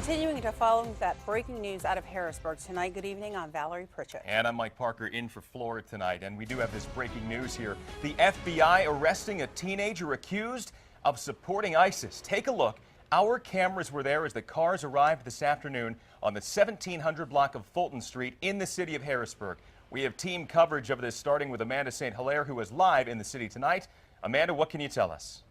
Continuing to follow that breaking news out of Harrisburg tonight. Good evening, I'm Valerie Pritchett. And I'm Mike Parker in for Florida tonight. And we do have this breaking news here. The FBI arresting a teenager accused of supporting ISIS. Take a look. Our cameras were there as the cars arrived this afternoon on the 1700 block of Fulton Street in the city of Harrisburg. We have team coverage of this starting with Amanda St. Hilaire, who is live in the city tonight. Amanda, what can you tell us?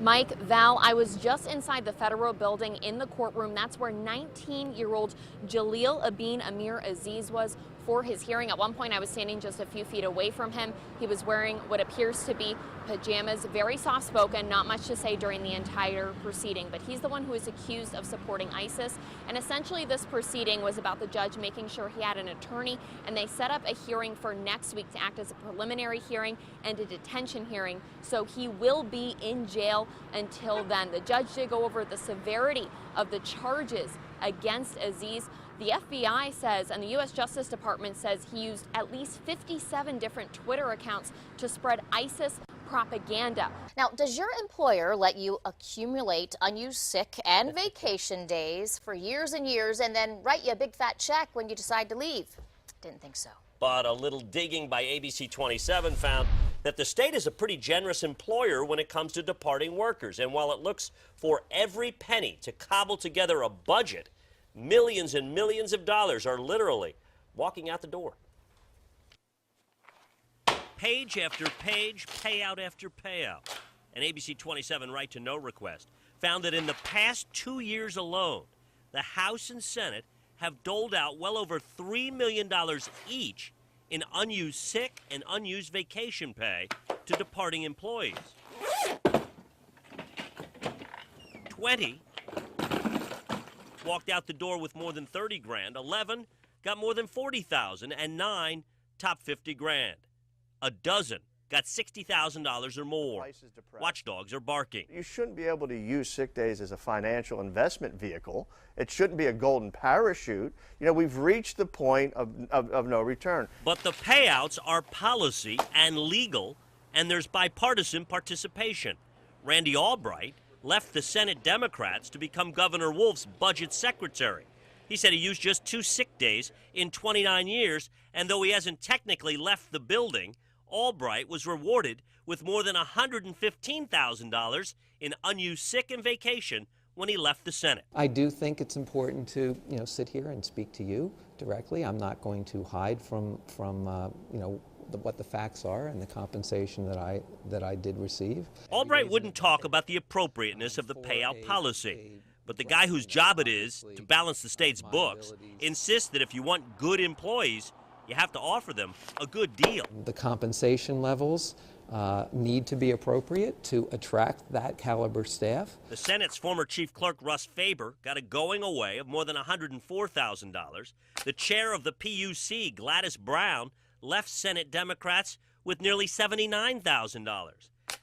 Mike, Val, I was just inside the federal building in the courtroom. That's where 19-year-old Jalil Abin Amir Aziz was for his hearing. At one point, I was standing just a few feet away from him. He was wearing what appears to be pajamas, very soft-spoken, not much to say during the entire proceeding. But he's the one who is accused of supporting ISIS. And essentially, this proceeding was about the judge making sure he had an attorney, and they set up a hearing for next week to act as a preliminary hearing and a detention hearing. So he will be in jail until then. The judge did go over the severity of the charges against Aziz. The FBI says, and the U.S. Justice Department says, he used at least 57 different Twitter accounts to spread ISIS propaganda. Now, does your employer let you accumulate unused sick and vacation days for years and years and then write you a big fat check when you decide to leave? Didn't think so. But a little digging by ABC 27 found that the state is a pretty generous employer when it comes to departing workers. And while it looks for every penny to cobble together a budget, millions and millions of dollars are literally walking out the door. Page after page, payout after payout. An ABC 27 right to know request found that in the past 2 years alone, the House and Senate have doled out well over $3 million each in unused sick and unused vacation pay to departing employees. 20 walked out the door with more than 30 grand, 11 got more than 40,000, and 9 top 50 grand. A dozen got $60,000 or more. Watchdogs are barking. You shouldn't be able to use sick days as a financial investment vehicle. It shouldn't be a golden parachute. You know, we've reached the point of no return. But the payouts are policy and legal, and there's bipartisan participation. Randy Albright left the Senate Democrats to become Governor Wolf's budget secretary. He said he used just 2 sick days in 29 years, and though he hasn't technically left the building, Albright was rewarded with more than $115,000 in unused sick and vacation when he left the Senate. I do think it's important to, sit here and speak to you directly. I'm not going to hide from what the facts are and the compensation that I did receive. Albright wouldn't talk about the appropriateness of the payout policy, but the guy whose job it is to balance the state's books insists that if you want good employees, you have to offer them a good deal. The compensation levels need to be appropriate to attract that caliber staff. The Senate's former chief clerk, Russ Faber, got a going away of more than $104,000. The chair of the PUC, Gladys Brown, left Senate Democrats with nearly $79,000.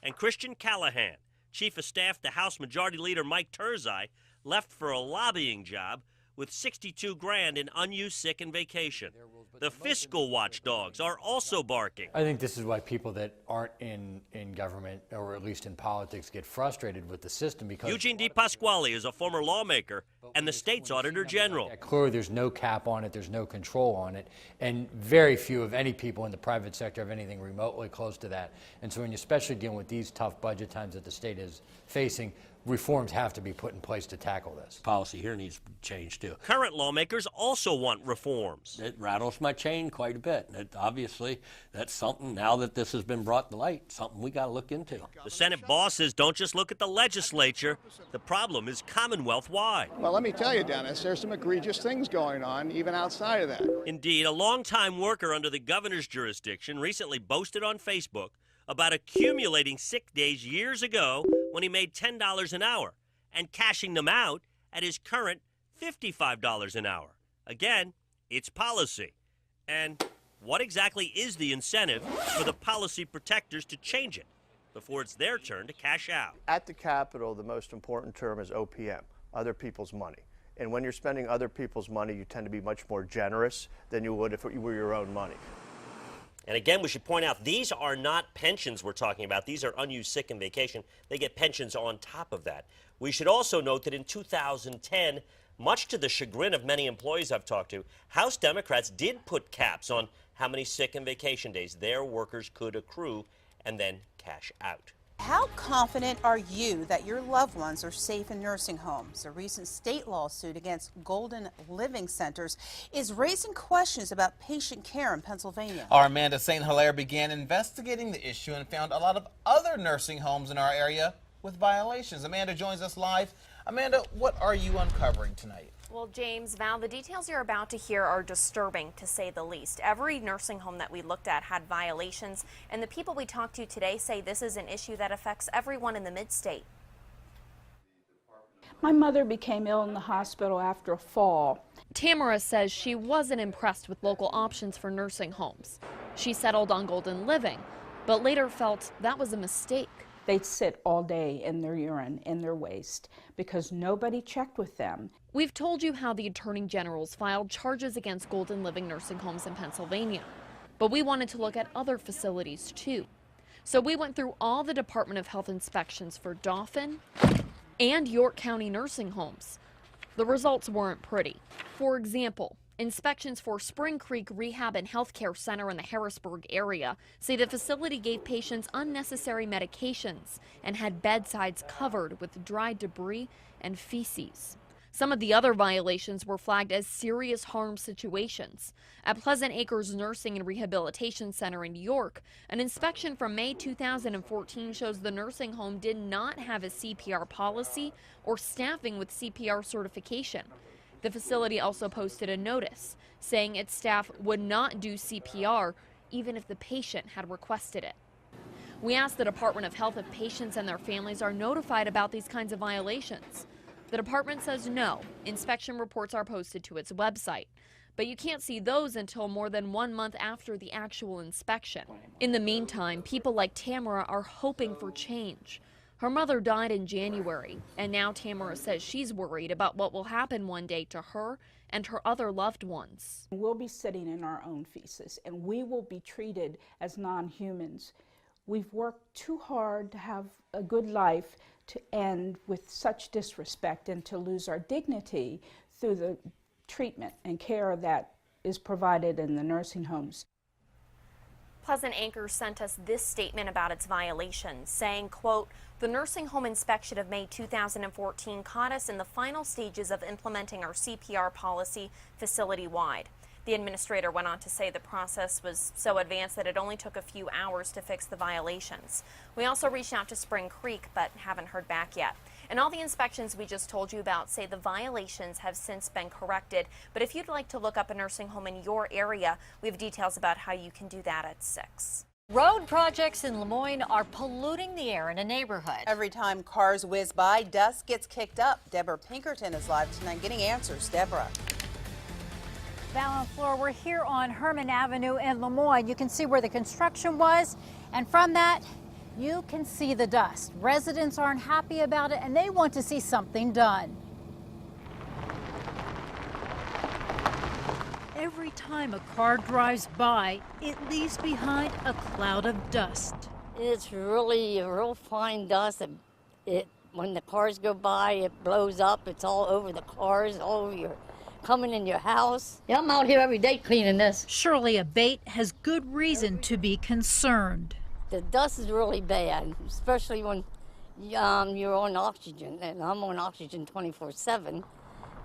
And Christian Callahan, chief of staff to House Majority Leader Mike Turzai, left for a lobbying job with 62 grand in unused sick and vacation. The fiscal watchdogs are also barking. I think this is why people that aren't in government, or at least in politics, get frustrated with the system because... Eugene DePasquale is a former lawmaker and the state's auditor general. Clearly there's no cap on it, there's no control on it, and very few of any people in the private sector have anything remotely close to that. And so when you're especially dealing with these tough budget times that the state is facing, reforms have to be put in place to tackle this. Policy here needs to change too. Current lawmakers also want reforms. It rattles my chain quite a bit. Obviously, that's something, now that this has been brought to light, something we got to look into. The Senate bosses don't just look at the legislature. The problem is Commonwealth-wide. Well, let me tell you, Dennis, there's some egregious things going on even outside of that. Indeed, a longtime worker under the governor's jurisdiction recently boasted on Facebook about accumulating sick days years ago when he made $10 an hour and cashing them out at his current $55 an hour. Again, it's policy. And what exactly is the incentive for the policy protectors to change it before it's their turn to cash out? At the Capitol, the most important term is OPM, other people's money. And when you're spending other people's money, you tend to be much more generous than you would if it were your own money. And again, we should point out, these are not pensions we're talking about. These are unused sick and vacation. They get pensions on top of that. We should also note that in 2010, much to the chagrin of many employees I've talked to, House Democrats did put caps on how many sick and vacation days their workers could accrue and then cash out. How confident are you that your loved ones are safe in nursing homes? A recent state lawsuit against Golden Living Centers is raising questions about patient care in Pennsylvania. Our Amanda St. Hilaire began investigating the issue and found a lot of other nursing homes in our area with violations. Amanda joins us live. Amanda, what are you uncovering tonight? Well, James, Val, the details you're about to hear are disturbing, to say the least. Every nursing home that we looked at had violations, and the people we talked to today say this is an issue that affects everyone in the mid-state. My mother became ill in the hospital after a fall. Tamara says she wasn't impressed with local options for nursing homes. She settled on Golden Living, but later felt that was a mistake. They'd sit all day in their urine, in their waste, because nobody checked with them. We've told you how the Attorney General's filed charges against Golden Living nursing homes in Pennsylvania, but we wanted to look at other facilities too. So we went through all the Department of Health inspections for Dauphin and York County nursing homes. The results weren't pretty. For example, inspections for Spring Creek Rehab and Healthcare Center in the Harrisburg area say the facility gave patients unnecessary medications and had bedsides covered with dry debris and feces. Some of the other violations were flagged as serious harm situations. At Pleasant Acres Nursing and Rehabilitation Center in York, an inspection from May 2014 shows the nursing home did not have a CPR policy or staffing with CPR certification. The facility also posted a notice saying its staff would not do CPR even if the patient had requested it. We asked the Department of Health if patients and their families are notified about these kinds of violations. The department says no. Inspection reports are posted to its website, but you can't see those until more than 1 month after the actual inspection. In the meantime, people like Tamara are hoping for change. Her mother died in January, and now Tamara says she's worried about what will happen one day to her and her other loved ones. We'll be sitting in our own feces, and we will be treated as non-humans. We've worked too hard to have a good life to end with such disrespect and to lose our dignity through the treatment and care that is provided in the nursing homes. Pleasant Acres sent us this statement about its violations, saying, quote, "The nursing home inspection of May 2014 caught us in the final stages of implementing our CPR policy facility-wide." The administrator went on to say the process was so advanced that it only took a few hours to fix the violations. We also reached out to Spring Creek, but haven't heard back yet. And all the inspections we just told you about say the violations have since been corrected. But if you'd like to look up a nursing home in your area, we have details about how you can do that at 6. Road projects in Lemoyne are polluting the air in a neighborhood. Every time cars whiz by, dust gets kicked up. Deborah Pinkerton is live tonight getting answers. Deborah. Val and Flora, we're here on Herman Avenue in Lemoyne. You can see where the construction was, and from that, you can see the dust. Residents aren't happy about it, and they want to see something done. Every time a car drives by, it leaves behind a cloud of dust. It's really a real fine dust. When the cars go by, it blows up. It's all over the cars, all over coming in your house. Yeah, I'm out here every day cleaning this. Shirley Abate has good reason to be concerned. The dust is really bad, especially when you're on oxygen, and I'm on oxygen 24/7.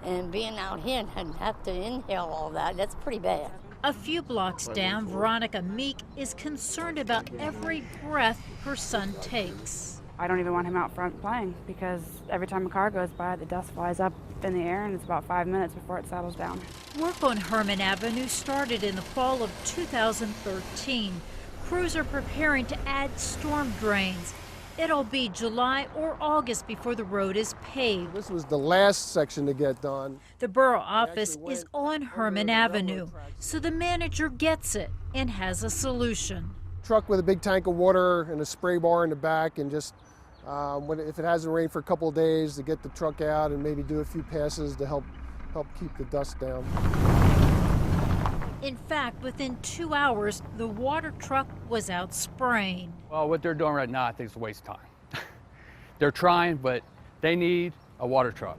And being out here and have to inhale all that, that's pretty bad. A few blocks down, Veronica Meek is concerned about every breath her son takes. I don't even want him out front playing because every time a car goes by, the dust flies up in the air and it's about 5 minutes before it settles down. Work on Herman Avenue started in the fall of 2013. Crews are preparing to add storm drains. It'll be July or August before the road is paved. This was the last section to get done. The borough office is on Herman Avenue, so the manager gets it and has a solution. Truck with a big tank of water and a spray bar in the back, and just if it hasn't rained for a couple of days, to get the truck out and maybe do a few passes to help keep the dust down. In fact, within 2 hours, the water truck was out spraying. Well, what they're doing right now, I think is a waste of time. They're trying, but they need a water truck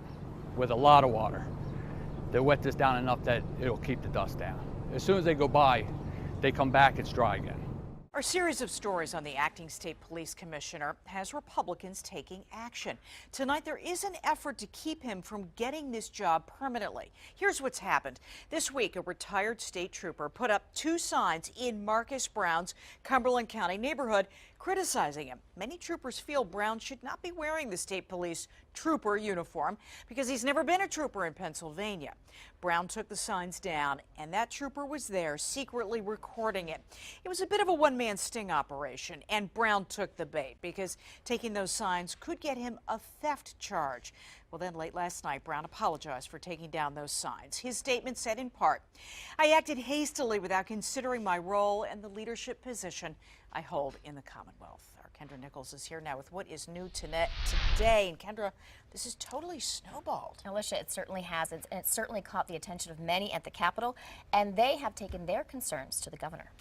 with a lot of water. They wet this down enough that it'll keep the dust down. As soon as they go by, they come back, it's dry again. Our series of stories on the acting state police commissioner has Republicans taking action. Tonight, there is an effort to keep him from getting this job permanently. Here's what's happened. This week, a retired state trooper put up 2 signs in Marcus Brown's Cumberland County neighborhood criticizing him. Many troopers feel Brown should not be wearing the state police trooper uniform because he's never been a trooper in Pennsylvania. Brown took the signs down, and that trooper was there secretly recording it. It was a bit of a one-man sting operation, and Brown took the bait because taking those signs could get him a theft charge. Well, then late last night, Brown apologized for taking down those signs. His statement said in part, "I acted hastily without considering my role and the leadership position I hold in the Commonwealth." Our Kendra Nichols is here now with what is new today. And Kendra, this is totally snowballed. Alicia, it certainly has. And it certainly caught the attention of many at the Capitol, and they have taken their concerns to the governor.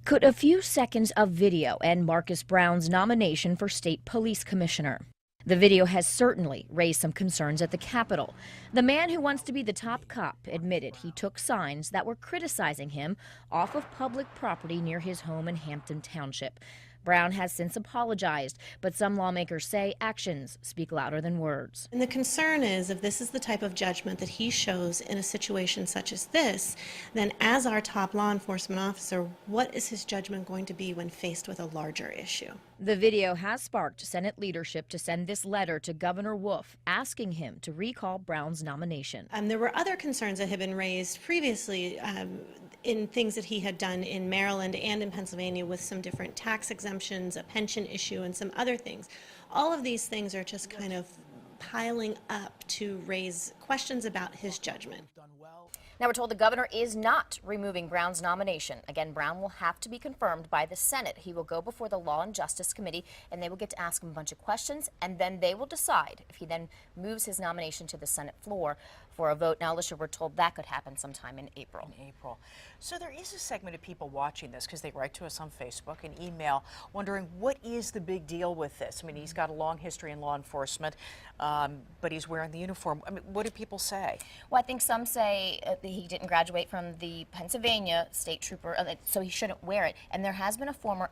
Could a few seconds of video end Marcus Brown's nomination for state police commissioner? The video has certainly raised some concerns at the Capitol. The man who wants to be the top cop admitted he took signs that were criticizing him off of public property near his home in Hampton Township. Brown has since apologized, but some lawmakers say actions speak louder than words. And the concern is if this is the type of judgment that he shows in a situation such as this, then as our top law enforcement officer, what is his judgment going to be when faced with a larger issue? The video has sparked Senate leadership to send this letter to Governor Wolf asking him to recall Brown's nomination. There were other concerns that had been raised previously in things that he had done in Maryland and in Pennsylvania with some different tax exemptions, a pension issue, and some other things. All of these things are just kind of piling up to raise questions about his judgment. Now we're told the governor is not removing Brown's nomination. Again, Brown will have to be confirmed by the Senate. He will go before the Law and Justice Committee, and they will get to ask him a bunch of questions, and then they will decide if he then moves his nomination to the Senate floor for a vote. Now, Alicia, we're told that could happen sometime in April. So there is a segment of people watching this because they write to us on Facebook and email wondering what is the big deal with this. I mean, he's got a long history in law enforcement, but he's wearing the uniform. I mean, what do people say? Well, I think some say that he didn't graduate from the Pennsylvania state trooper, so he shouldn't wear it. And there has been a former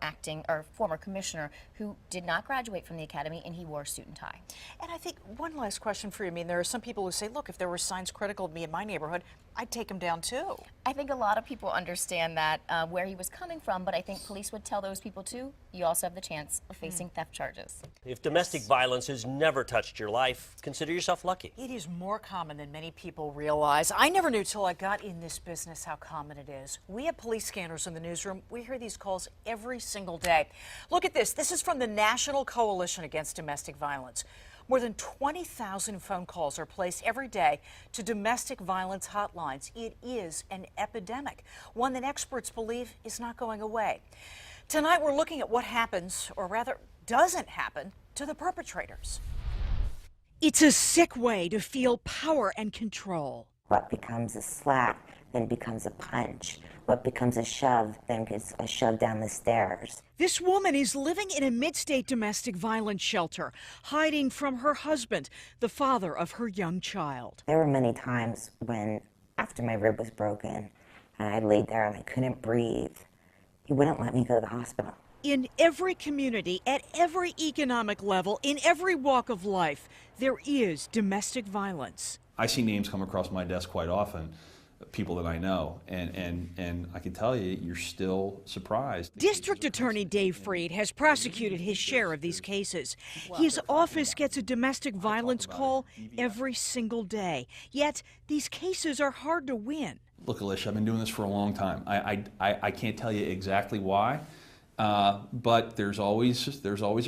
commissioner who did not graduate from the academy, and he wore a suit and tie. And I think one last question for you. I mean, there are some people who say, look, if there were signs critical of me in my neighborhood, I'd take them down too. I think a lot of people understand that where he was coming from, but I think police would tell those people too, you also have the chance of facing theft charges. If domestic violence has never touched your life, consider yourself lucky. It is more common than many people realize. I never knew till I got in this business how common it is. We have police scanners in the newsroom. We hear these calls every single day. Look at this. This is from the National Coalition Against Domestic Violence. More than 20,000 phone calls are placed every day to domestic violence hotlines. It is an epidemic, one that experts believe is not going away. Tonight we're looking at what happens, or rather doesn't happen, to the perpetrators. It's a sick way to feel power and control. What becomes a slap then becomes a punch. What becomes a shove then gets a shove down the stairs. This woman is living in a mid-state domestic violence shelter, hiding from her husband, the father of her young child. There were many times when, after my rib was broken, and I laid there and I couldn't breathe, he wouldn't let me go to the hospital. In every community, at every economic level, in every walk of life, there is domestic violence. I see names come across my desk quite often, people that I know, and I can tell you, you're still surprised. District Attorney Dave Freed has prosecuted his share of these cases. His office gets a domestic violence call every single day, yet these cases are hard to win. Look, Alicia, I've been doing this for a long time. I can't tell you exactly why, but there's always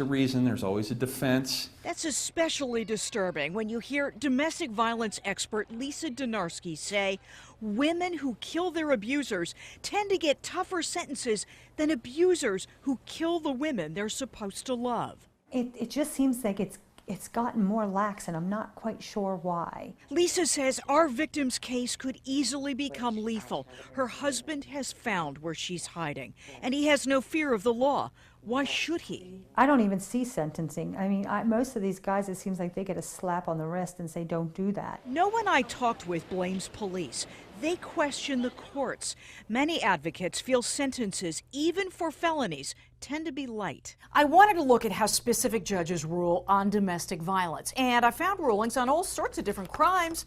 a reason, there's always a defense. That's especially disturbing when you hear domestic violence expert Lisa Donarski say women who kill their abusers tend to get tougher sentences than abusers who kill the women they're supposed to love. It just seems like it's gotten more lax, and I'm not quite sure why. Lisa says our victim's case could easily become lethal. Her husband has found where she's hiding, and he has no fear of the law. Why should he? I don't even see sentencing. I mean, most of these guys, it seems like they get a slap on the wrist and say, don't do that. No one I talked with blames police. They question the courts. Many advocates feel sentences, even for felonies, tend to be light. I wanted to look at how specific judges rule on domestic violence, and I found rulings on all sorts of different crimes,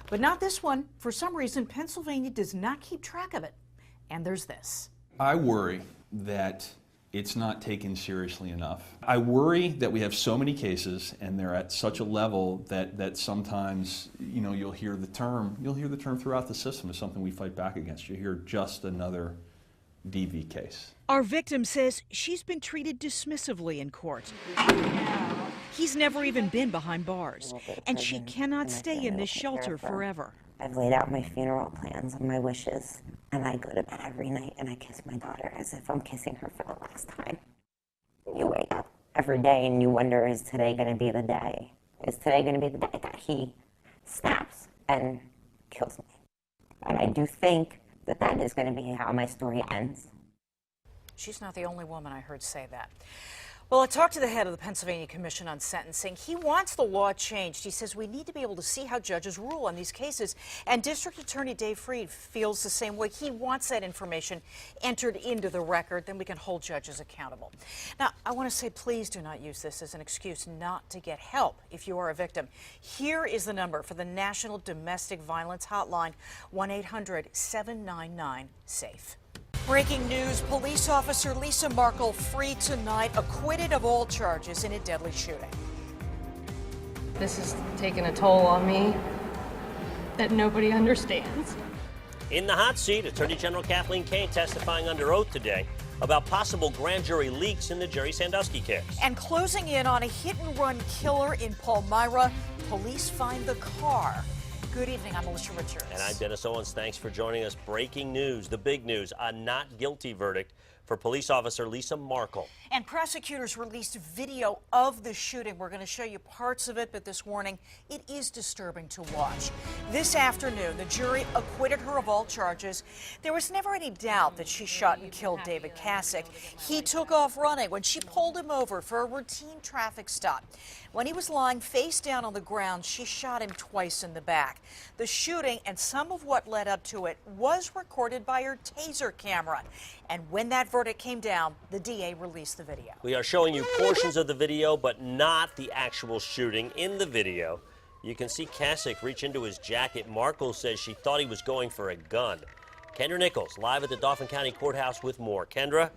but not this one. For some reason, Pennsylvania does not keep track of it. And there's this. I worry that it's not taken seriously enough. I worry that we have so many cases and they're at such a level that sometimes, you know, you'll hear the term throughout the system as something we fight back against. You hear just another DV case. Our victim says she's been treated dismissively in court. He's never even been behind bars, and she cannot stay in this shelter forever. I've laid out my funeral plans and my wishes, and I go to bed every night and I kiss my daughter as if I'm kissing her for the last time. You wake up every day and you wonder, is today going to be the day? Is today going to be the day that he snaps and kills me? And I do think that that is going to be how my story ends. She's not the only woman I heard say that. Well, I talked to the head of the Pennsylvania Commission on Sentencing. He wants the law changed. He says we need to be able to see how judges rule on these cases. And District Attorney Dave Freed feels the same way. He wants that information entered into the record. Then we can hold judges accountable. Now, I want to say, please do not use this as an excuse not to get help if you are a victim. Here is the number for the National Domestic Violence Hotline, 1-800-799-SAFE. Breaking news, police officer Lisa Markle freed tonight, acquitted of all charges in a deadly shooting. This has taken a toll on me that nobody understands. In the hot seat, Attorney General Kathleen Kane testifying under oath today about possible grand jury leaks in the Jerry Sandusky case. And closing in on a hit-and-run killer in Palmyra, police find the car. Good evening, I'm Alicia Richards. And I'm Dennis Owens. Thanks for joining us. Breaking news, the big news, a not guilty verdict for police officer Lisa Markle. And prosecutors released video of the shooting. We're going to show you parts of it, but this warning, it is disturbing to watch. This afternoon, the jury acquitted her of all charges. There was never any doubt that she shot and killed David Kasich. He took off running when she pulled him over for a routine traffic stop. When he was lying face down on the ground, she shot him twice in the back. The shooting and some of what led up to it was recorded by her taser camera. And when that verdict came down, the DA released the video. We are showing you portions of the video, but not the actual shooting. In the video, you can see Kasich reach into his jacket. Markle says she thought he was going for a gun. Kendra Nichols, live at the Dauphin County Courthouse with more. Kendra?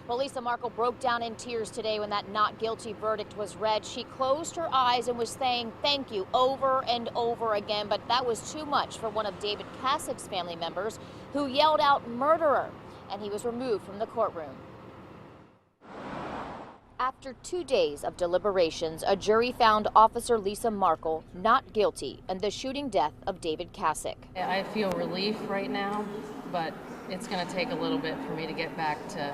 Well, Lisa Markle broke down in tears today when that not guilty verdict was read. She closed her eyes and was saying thank you over and over again, but that was too much for one of David Kasich's family members who yelled out murderer, and he was removed from the courtroom. After 2 days of deliberations, a jury found Officer Lisa Markle not guilty in the shooting death of David Kasich. I feel relief right now, but it's going to take a little bit for me to get back to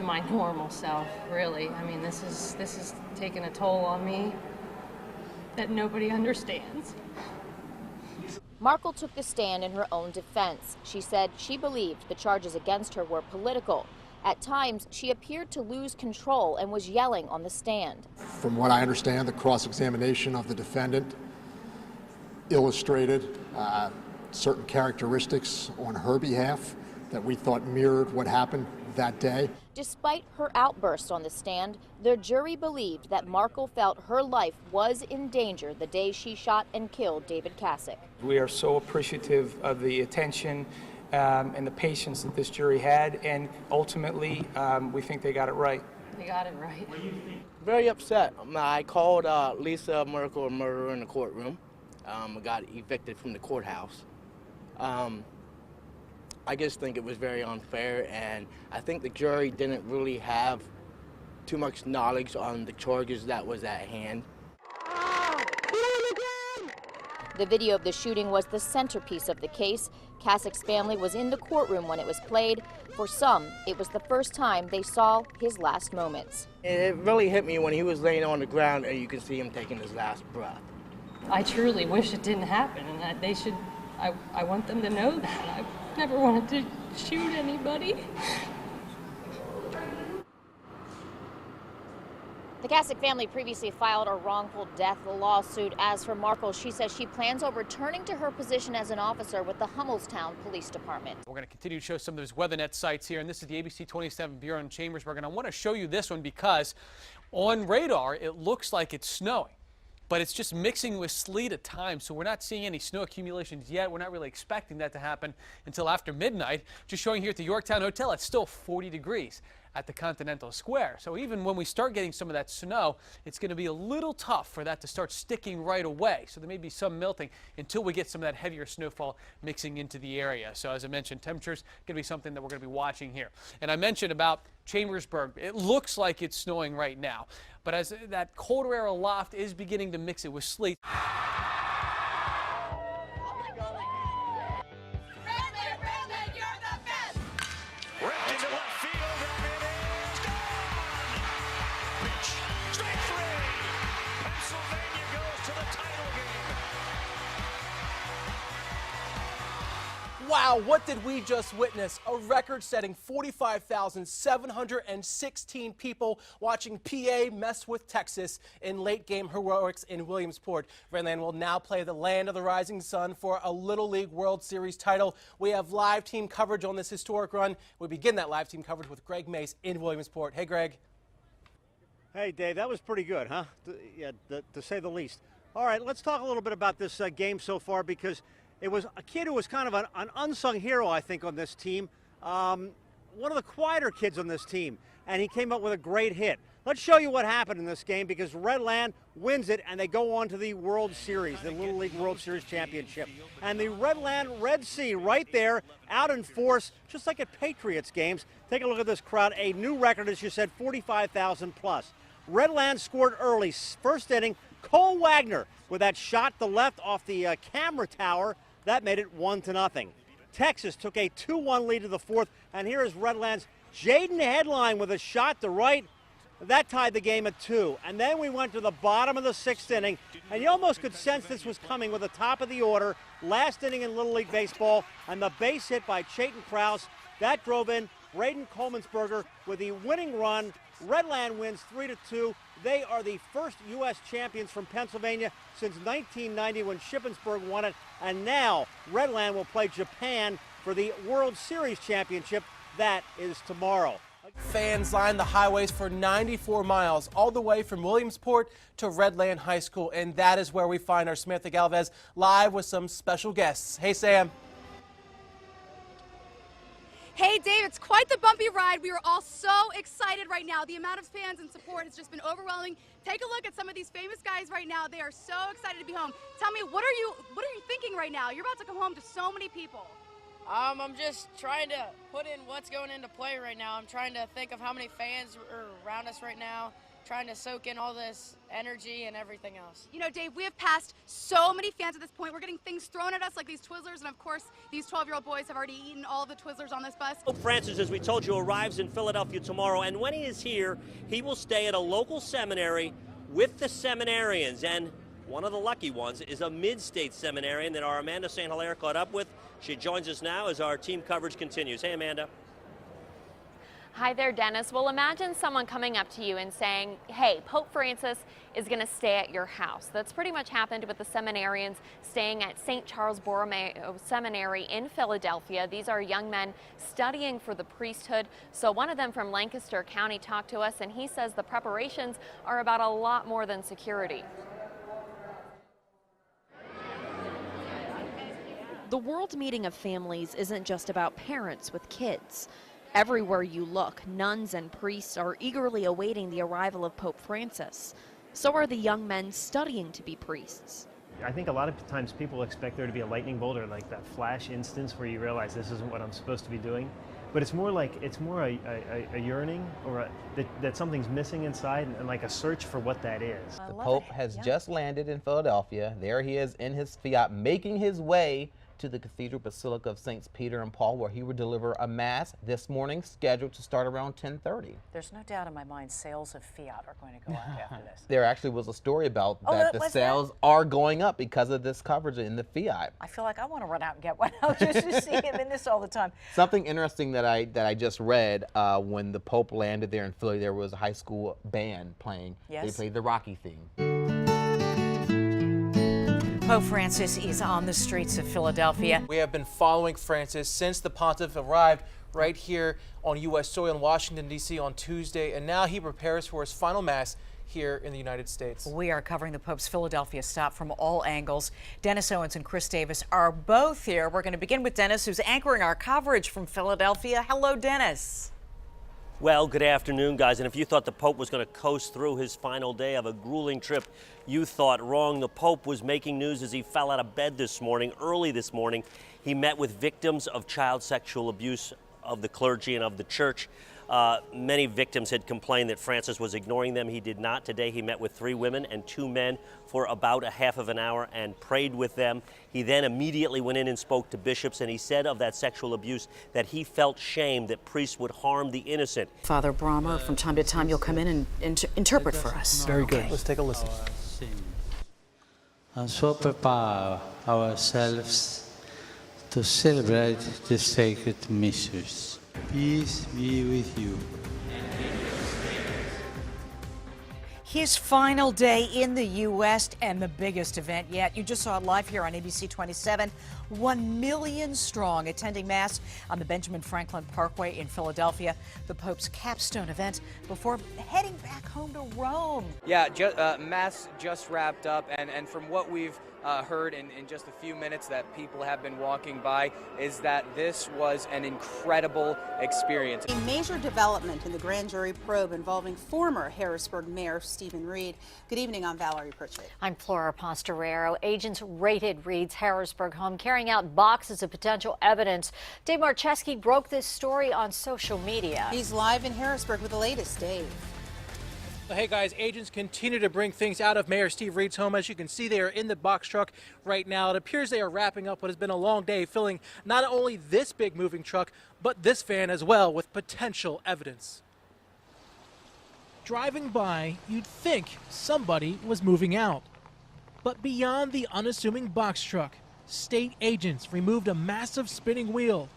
my normal self, really. I mean, this is taking a toll on me that nobody understands. Markle took the stand in her own defense. She said she believed the charges against her were political. At times, she appeared to lose control and was yelling on the stand. From what I understand, the cross-examination of the defendant illustrated certain characteristics on her behalf that we thought mirrored what happened that day. Despite her outburst on the stand, the jury believed that Markle felt her life was in danger the day she shot and killed David Kasich. We are so appreciative of the attention and the patience that this jury had, and ultimately we think they got it right. They got it right. Very upset. I called Lisa Markle a murderer in the courtroom. I got evicted from the courthouse. I just think it was very unfair, and I think the jury didn't really have too much knowledge on the charges that was at hand. The video of the shooting was the centerpiece of the case. Kasik's family was in the courtroom when it was played. For some, it was the first time they saw his last moments. It really hit me when he was laying on the ground and you can see him taking his last breath. I truly wish it didn't happen, and that they should, I want them to know that. I never wanted to shoot anybody. The Kasik family previously filed a wrongful death lawsuit. As for Markle, she says she plans on returning to her position as an officer with the Hummelstown Police Department. We're going to continue to show some of those WeatherNet sites here, and this is the ABC 27 Bureau in Chambersburg, and I want to show you this one because on radar it looks like it's snowing, but it's just mixing with sleet at times, so we're not seeing any snow accumulations yet. We're not really expecting that to happen until after midnight. Just showing here at the Yorktown Hotel, it's still 40 degrees at the Continental Square. So even when we start getting some of that snow, it's going to be a little tough for that to start sticking right away. So there may be some melting until we get some of that heavier snowfall mixing into the area. So as I mentioned, temperatures going to be something that we're going to be watching here. And I mentioned about Chambersburg. It looks like it's snowing right now, but as that colder air aloft is beginning to mix it with sleet. Wow, what did we just witness? A record-setting 45,716 people watching PA mess with Texas in late-game heroics in Williamsport. Redland will now play the land of the rising sun for a Little League World Series title. We have live team coverage on this historic run. We begin that live team coverage with Greg Mace in Williamsport. Hey, Greg. Hey, Dave, that was pretty good, huh? To say the least. All right, let's talk a little bit about this game so far, because it was a kid who was kind of an unsung hero, I think, on this team. One of the quieter kids on this team, and he came up with a great hit. Let's show you what happened in this game, because Redland wins it, and they go on to the World Series, the Little League World Series Championship. And the Redland Red Sea right there, out in force, just like at Patriots games. Take a look at this crowd. A new record, as you said, 45,000 plus. Redland scored early, first inning. Cole Wagner with that shot to left off the camera tower. That made it 1-0. Texas took a 2-1 lead to the fourth, and here is Redland's Jaden Headline with a shot to right. That tied the game at 2. And then we went to the bottom of the sixth inning, and you almost could sense this was coming with the top of the order. Last inning in Little League Baseball, and the base hit by Chayton Krause. That drove in Braden Coleman'sberger with the winning run. Redland wins 3-2. They are the first U.S. champions from Pennsylvania since 1990 when Shippensburg won it. And now Redland will play Japan for the World Series Championship. That is tomorrow. Fans lined the highways for 94 miles, all the way from Williamsport to Redland High School. And that is where we find our Samantha Galvez live with some special guests. Hey, Sam. Hey, Dave, it's quite the bumpy ride. We are all so excited right now. The amount of fans and support has just been overwhelming. Take a look at some of these famous guys right now. They are so excited to be home. Tell me, what are you thinking right now? You're about to come home to so many people. I'm just trying to put in what's going into play right now. I'm trying to think of how many fans are around us right now, trying to soak in all this energy and everything else. You know, Dave, we have passed so many fans at this point. We're getting things thrown at us like these Twizzlers, and of course, these 12-year-old boys have already eaten all the Twizzlers on this bus. Pope Francis, as we told you, arrives in Philadelphia tomorrow, and when he is here, he will stay at a local seminary with the seminarians, and one of the lucky ones is a mid-state seminarian that our Amanda St. Hilaire caught up with. She joins us now as our team coverage continues. Hey, Amanda. Hi there, Dennis. Well, imagine someone coming up to you and saying, hey, Pope Francis is going to stay at your house. That's pretty much happened with the seminarians staying at St. Charles Borromeo Seminary in Philadelphia. These are young men studying for the priesthood. So one of them from Lancaster County talked to us, and he says the preparations are about a lot more than security. The world meeting of families isn't just about parents with kids. Everywhere you look, nuns and priests are eagerly awaiting the arrival of Pope Francis. So are the young men studying to be priests. I think a lot of times people expect there to be a lightning bolt or like that flash instance where you realize this isn't what I'm supposed to be doing. but it's more a yearning or that something's missing inside, and like a search for what that is. The Pope has just landed in Philadelphia. There he is in his Fiat, making his way to the Cathedral Basilica of Saints Peter and Paul, where he will deliver a mass this morning, scheduled to start around 10:30. There's no doubt in my mind sales of Fiat are going to go up after this. There actually was a story about that the sales are going up because of this coverage in the Fiat. I feel like I want to run out and get one out just to see him in this all the time. Something interesting that I just read, when the Pope landed there in Philly, there was a high school band playing. Yes. They played the Rocky theme. Pope Francis is on the streets of Philadelphia. We have been following Francis since the pontiff arrived right here on U.S. soil in Washington, D.C. on Tuesday, and now he prepares for his final mass here in the United States. We are covering the Pope's Philadelphia stop from all angles. Dennis Owens and Chris Davis are both here. We're going to begin with Dennis, who's anchoring our coverage from Philadelphia. Hello, Dennis. Well, good afternoon, guys. And if you thought the Pope was going to coast through his final day of a grueling trip, you thought wrong. The Pope was making news as he fell out of bed this morning. Early this morning, he met with victims of child sexual abuse of the clergy and of the church. Many victims had complained that Francis was ignoring them. He did not. Today he met with 3 women and 2 men for about a half of an hour and prayed with them. He then immediately went in and spoke to bishops, and he said of that sexual abuse that he felt shame that priests would harm the innocent. Father Brahmer, from time to time you'll come in and interpret for us. Very good. Let's take a listen. And so prepare ourselves to celebrate the sacred mysteries. Peace be with you. His final day in the U.S. and the biggest event yet. You just saw it live here on ABC 27. 1 million strong attending Mass on the Benjamin Franklin Parkway in Philadelphia, the Pope's capstone event before heading back home to Rome. Yeah, Mass just wrapped up, and from what we've heard in just a few minutes that people have been walking by, is that this was an incredible experience. A major development in the grand jury probe involving former Harrisburg Mayor Stephen Reed. Good evening, I'm Valerie Pritchett. I'm Flora Pastorero. Agents raided Reed's Harrisburg home, carrying out boxes of potential evidence. Dave Marcheski broke this story on social media. He's live in Harrisburg with the latest. Dave. Hey guys, agents continue to bring things out of Mayor Steve Reed's home. As you can see, they are in the box truck right now. It appears they are wrapping up what has been a long day, filling not only this big moving truck, but this van as well with potential evidence. Driving by, you'd think somebody was moving out. But beyond the unassuming box truck, state agents removed a massive spinning wheel,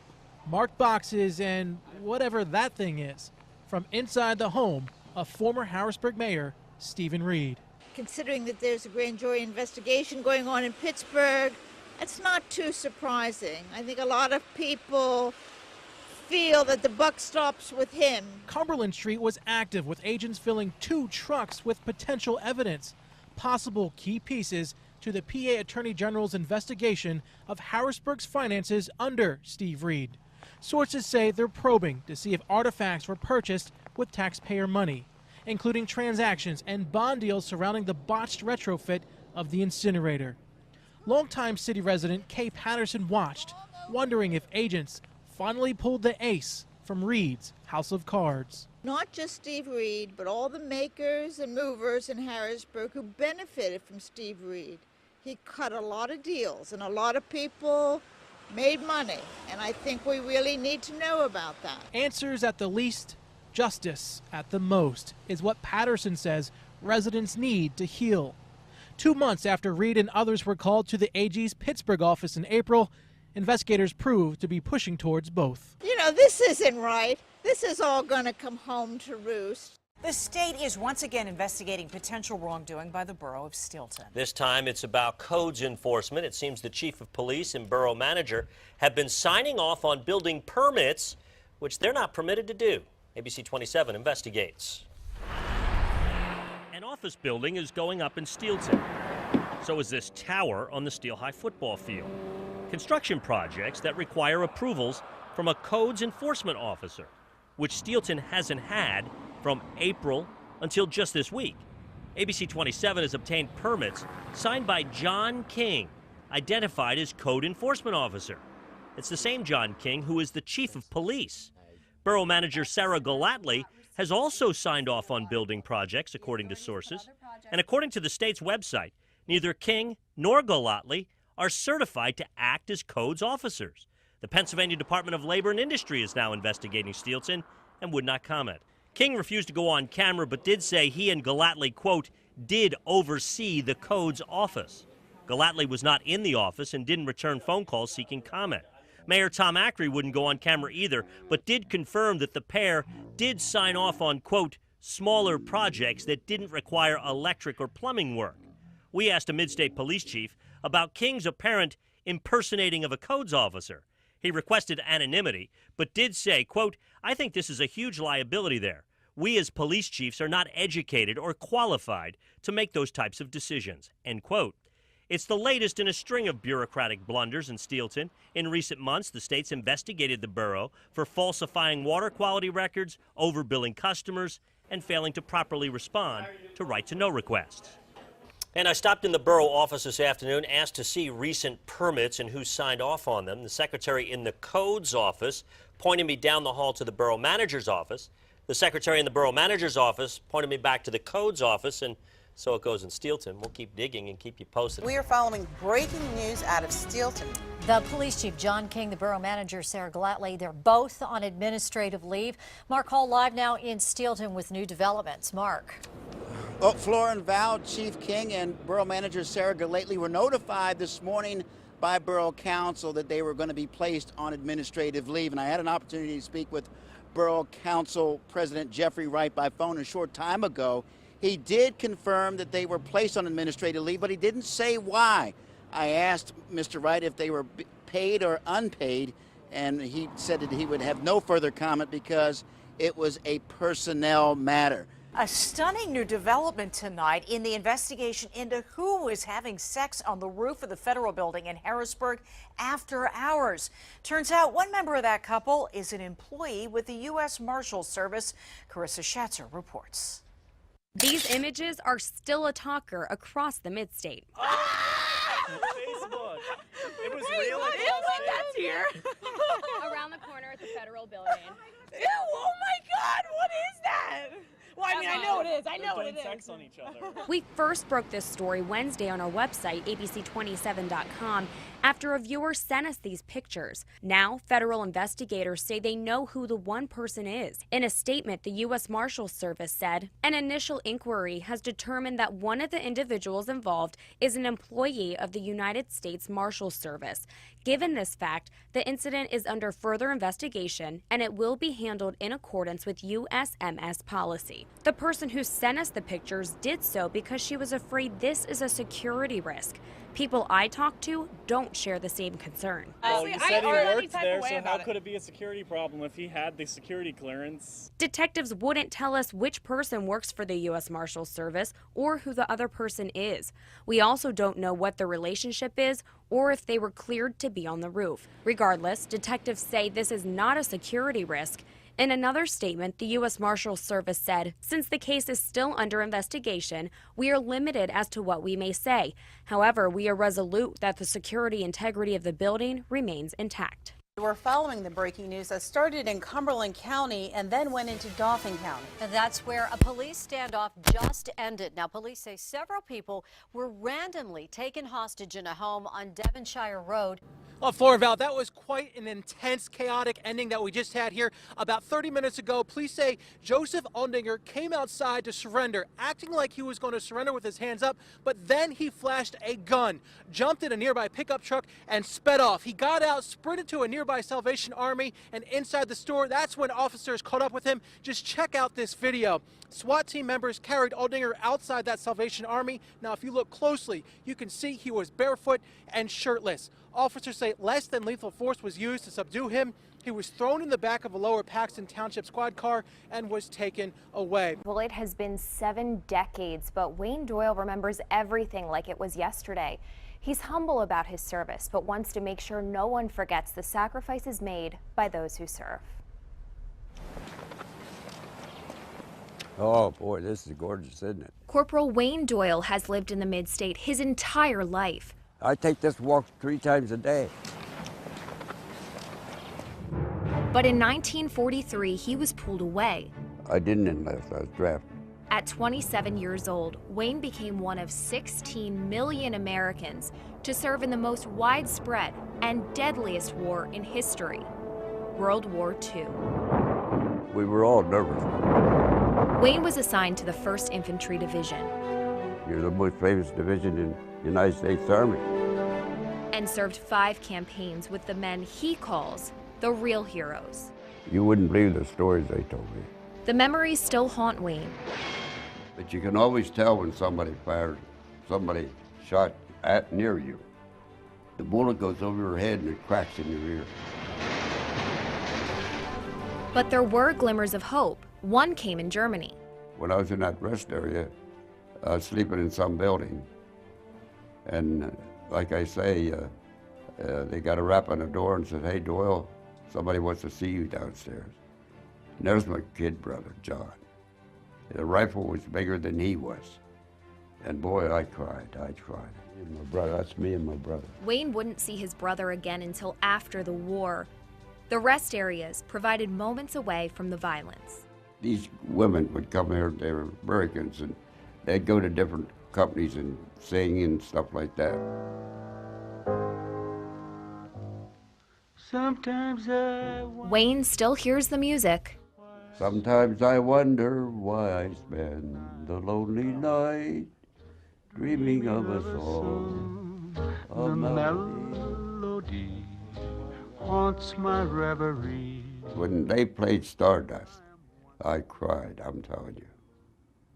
marked boxes, and whatever that thing is, from inside the home of former Harrisburg Mayor Stephen Reed. Considering that there's a grand jury investigation going on in Pittsburgh, it's not too surprising. I think a lot of people feel that the buck stops with him. Cumberland Street was active with agents filling 2 trucks with potential evidence, possible key pieces to the PA Attorney General's investigation of Harrisburg's finances under Steve Reed. Sources say they're probing to see if artifacts were purchased with taxpayer money, including transactions and bond deals surrounding the botched retrofit of the incinerator. Longtime city resident Kay Patterson watched, wondering if agents finally pulled the ace from Reed's house of cards. Not just Steve Reed, but all the makers and movers in Harrisburg who benefited from Steve Reed. He cut a lot of deals, and a lot of people made money, and I think we really need to know about that. Answers at the least, justice at the most, is what Patterson says residents need to heal. 2 months after Reed and others were called to the AG's Pittsburgh office in April, investigators proved to be pushing towards both. You know, this isn't right. This is all going to come home to roost. The state is once again investigating potential wrongdoing by the borough of Steelton. This time it's about codes enforcement. It seems the chief of police and borough manager have been signing off on building permits, which they're not permitted to do. ABC 27 investigates. An office building is going up in Steelton. So is this tower on the Steel High football field. Construction projects that require approvals from a codes enforcement officer, which Steelton hasn't had from April until just this week. ABC 27 has obtained permits signed by John King, identified as code enforcement officer. It's the same John King who is the chief of police. Borough manager Sarah Galatly has also signed off on building projects, according to sources. And according to the state's website, neither King nor Galatly are certified to act as codes officers. The Pennsylvania Department of Labor and Industry is now investigating Steelton and would not comment. King refused to go on camera, but did say he and Galatly, quote, did oversee the codes office. Galatly was not in the office and didn't return phone calls seeking comment. Mayor Tom Acri wouldn't go on camera either, but did confirm that the pair did sign off on, quote, smaller projects that didn't require electric or plumbing work. We asked a mid-state police chief about King's apparent impersonating of a codes officer. He requested anonymity, but did say, quote, I think this is a huge liability there. We as police chiefs are not educated or qualified to make those types of decisions, end quote. It's the latest in a string of bureaucratic blunders in Steelton. In recent months, the state's investigated the borough for falsifying water quality records, overbilling customers, and failing to properly respond to right-to-know requests. And I stopped in the borough office this afternoon, asked to see recent permits and who signed off on them. The secretary in the codes office pointed me down the hall to the borough manager's office. The secretary in the borough manager's office pointed me back to the codes office, and so it goes in Steelton. We'll keep digging and keep you posted. We are following breaking news out of Steelton. The police chief, John King, the borough manager, Sarah Galatly, they're both on administrative leave. Mark Hall live now in Steelton with new developments. Mark. Well, Flora and Val, Chief King and borough manager Sarah Galatly were notified this morning by Borough Council that they were going to be placed on administrative leave. And I had an opportunity to speak with Borough Council President Jeffrey Wright by phone a short time ago. He did confirm that they were placed on administrative leave, but he didn't say why. I asked Mr. Wright if they were paid or unpaid, and he said that he would have no further comment because it was a personnel matter. A stunning new development tonight in the investigation into who was having sex on the roof of the federal building in Harrisburg after hours. Turns out one member of that couple is an employee with the U.S. Marshals Service. Carissa Schatzer reports. These images are still a talker across the mid-state. Facebook. It was real. That's here. Around the corner at the federal building. Ew, oh my God, what is that? Well, I mean, I know it is. I know They're it doing is. sex on each other. We first broke this story Wednesday on our website, abc27.com, after a viewer sent us these pictures. Now, federal investigators say they know who the one person is. In a statement, the U.S. Marshals Service said, an initial inquiry has determined that one of the individuals involved is an employee of the United States Marshals Service. Given this fact, the incident is under further investigation, and it will be handled in accordance with USMS policy. The person who sent us the pictures did so because she was afraid this is a security risk. People I talked to don't share the same concern. Well, you said he worked there, so how could it be a security problem if he had the security clearance? Detectives wouldn't tell us which person works for the U.S. Marshals Service or who the other person is. We also don't know what the relationship is or if they were cleared to be on the roof. Regardless, detectives say this is not a security risk. In another statement, the U.S. Marshals Service said, since the case is still under investigation, we are limited as to what we may say. However, we are resolute that the security integrity of the building remains intact. We're following the breaking news that started in Cumberland County and then went into Dauphin County. And that's where a police standoff just ended. Now, police say several people were randomly taken hostage in a home on Devonshire Road. Well, Flora Val, that was quite an intense, chaotic ending that we just had here. About 30 minutes ago, police say Joseph Aldinger came outside to surrender, acting like he was going to surrender with his hands up, but then he flashed a gun, jumped in a nearby pickup truck, and sped off. He got out, sprinted to a nearby Salvation Army, and inside the store, that's when officers caught up with him. Just check out this video. SWAT team members carried Aldinger outside that Salvation Army. Now, if you look closely, you can see he was barefoot and shirtless. Officers say less than lethal force was used to subdue him. He was thrown in the back of a Lower Paxton Township squad car and was taken away. Well, it has been 7 decades, but Wayne Doyle remembers everything like it was yesterday. He's humble about his service, but wants to make sure no one forgets the sacrifices made by those who serve. Oh boy, this is gorgeous, isn't it? Corporal Wayne Doyle has lived in the mid-state his entire life. I take this walk 3 times a day. But in 1943, he was pulled away. I didn't enlist, I was drafted. At 27 years old, Wayne became one of 16 million Americans to serve in the most widespread and deadliest war in history, World War II. We were all nervous. Wayne was assigned to the 1st Infantry Division. You're the most famous division in the United States Army. And served 5 campaigns with the men he calls the real heroes. You wouldn't believe the stories they told me. The memories still haunt Wayne. But you can always tell when somebody shot at near you. The bullet goes over your head and it cracks in your ear. But there were glimmers of hope. One came in Germany. When I was in that rest area, I was sleeping in some building. And like I say, they got a rap on the door and said, "Hey, Doyle, somebody wants to see you downstairs." And there's my kid brother, John. The rifle was bigger than he was. And boy, I cried. My brother, that's me and my brother. Wayne wouldn't see his brother again until after the war. The rest areas provided moments away from the violence. These women would come here, they were Americans, and they'd go to different companies and sing and stuff like that. Sometimes Wayne still hears the music. Sometimes I wonder why I spend the lonely night dreaming of a song, a melody haunts my reverie. When they played Stardust, I cried, I'm telling you.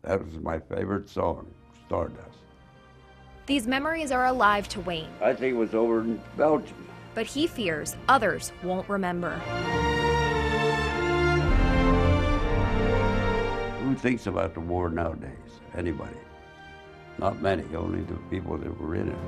That was my favorite song, Stardust. These memories are alive to Wayne. I think it was over in Belgium. But he fears others won't remember. Who thinks about the war nowadays? Anybody? Not many, only the people that were in it.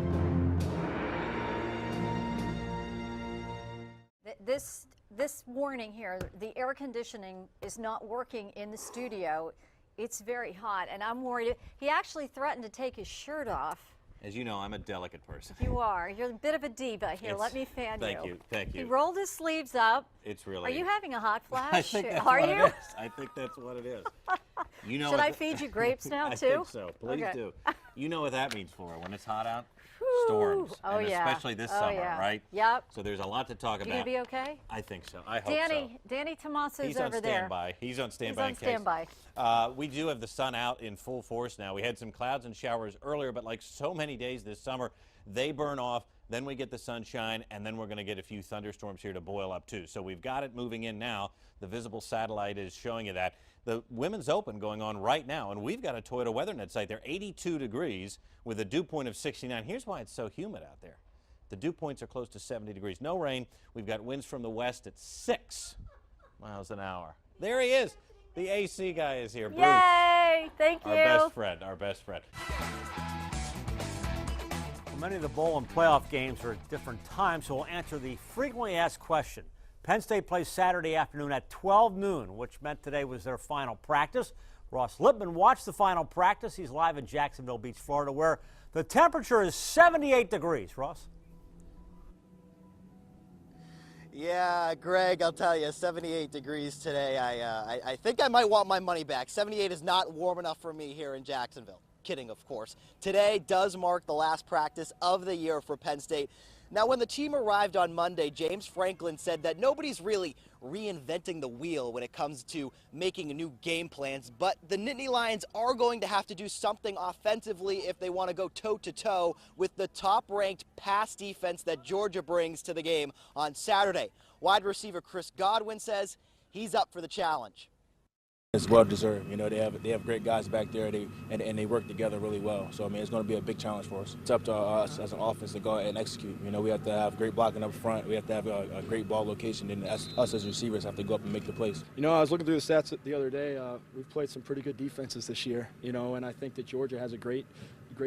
This warning here, the air conditioning is not working in the studio. It's very hot, and I'm worried. He actually threatened to take his shirt off. As you know, I'm a delicate person. You are. You're a bit of a diva. Here, let me fan you. Thank you. Thank you. He rolled his sleeves up. It's really. Are you having a hot flash? I think that's are what you? it is. I think that's what it is. You know. Should I feed you grapes now I too? think so. Please Okay. do. You know what that means for her when it's hot out? Storms. Oh, and yeah. especially this Oh, summer, yeah. right? Yep. So there's a lot to talk You about. gonna be okay? I think so. I hope so. Danny Tomaso's He's over on there. standby. He's on standby. He's on standby. We do have the sun out in full force now. We had some clouds and showers earlier, but like so many days this summer, they burn off. Then we get the sunshine, and then we're going to get a few thunderstorms here to boil up too. So we've got it moving in now. The visible satellite is showing you that. The Women's Open going on right now, and we've got a Toyota WeatherNet site there, 82 degrees with a dew point of 69. Here's why it's so humid out there. The dew points are close to 70 degrees. No rain. We've got winds from the west at 6 miles an hour. There he is. The AC guy is here. Bruce. Yay! Thank you. Our best friend. Well, many of the bowl and playoff games are at different times, so we'll answer the frequently asked question. Penn State plays Saturday afternoon at 12 noon, which meant today was their final practice. Ross Lippman watched the final practice. He's live in Jacksonville Beach, Florida, where the temperature is 78 degrees. Ross? Yeah, Greg, I'll tell you, 78 degrees today. I think I might want my money back. 78 is not warm enough for me here in Jacksonville. Kidding, of course. Today does mark the last practice of the year for Penn State. Now, when the team arrived on Monday, James Franklin said that nobody's really reinventing the wheel when it comes to making new game plans, but the Nittany Lions are going to have to do something offensively if they want to go toe-to-toe with the top-ranked pass defense that Georgia brings to the game on Saturday. Wide receiver Chris Godwin says he's up for the challenge. It's well deserved. You know, they have great guys back there, and they work together really well. So I mean, it's going to be a big challenge for us. It's up to us as an offense to go out and execute. You know, we have to have great blocking up front. We have to have a great ball location, and us as receivers have to go up and make the plays. You know, I was looking through the stats the other day. We've played some pretty good defenses this year. You know, and I think that Georgia has a great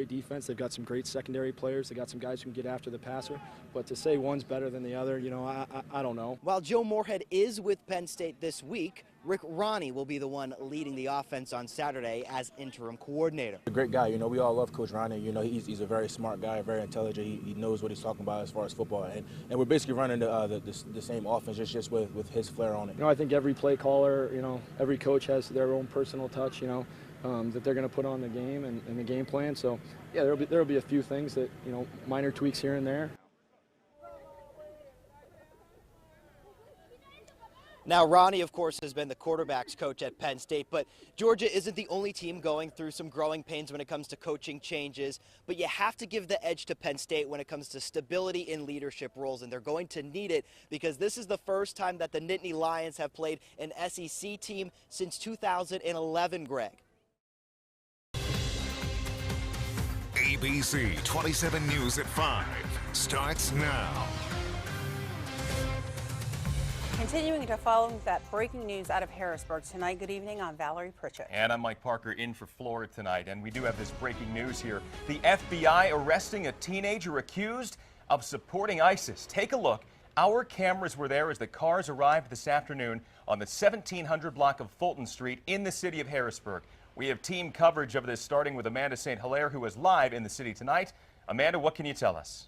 defense. They've got some great secondary players. They got some guys who can get after the passer. But to say one's better than the other, you know, I don't know. While Joe Moorhead is with Penn State this week, Rick Ronnie will be the one leading the offense on Saturday as interim coordinator. A great guy, we all love Coach Ronnie. He's a very smart guy, very intelligent. He knows what he's talking about as far as football. And we're basically running the same offense, just with his flair on it. I think every play caller, every coach has their own personal touch, that they're going to put on the game and the game plan. So, yeah, there'll be a few things that, minor tweaks here and there. Now, Ronnie, of course, has been the quarterback's coach at Penn State, but Georgia isn't the only team going through some growing pains when it comes to coaching changes. But you have to give the edge to Penn State when it comes to stability in leadership roles, and they're going to need it because this is the first time that the Nittany Lions have played an SEC team since 2011, Greg. ABC 27 News at 5 starts now. Continuing to follow that breaking news out of Harrisburg tonight. Good evening, I'm Valerie Pritchett. And I'm Mike Parker in for Florida tonight. And we do have this breaking news here. The FBI arresting a teenager accused of supporting ISIS. Take a look. Our cameras were there as the cars arrived this afternoon on the 1700 block of Fulton Street in the city of Harrisburg. We have team coverage of this starting with Amanda St. Hilaire, who is live in the city tonight. Amanda, what can you tell us?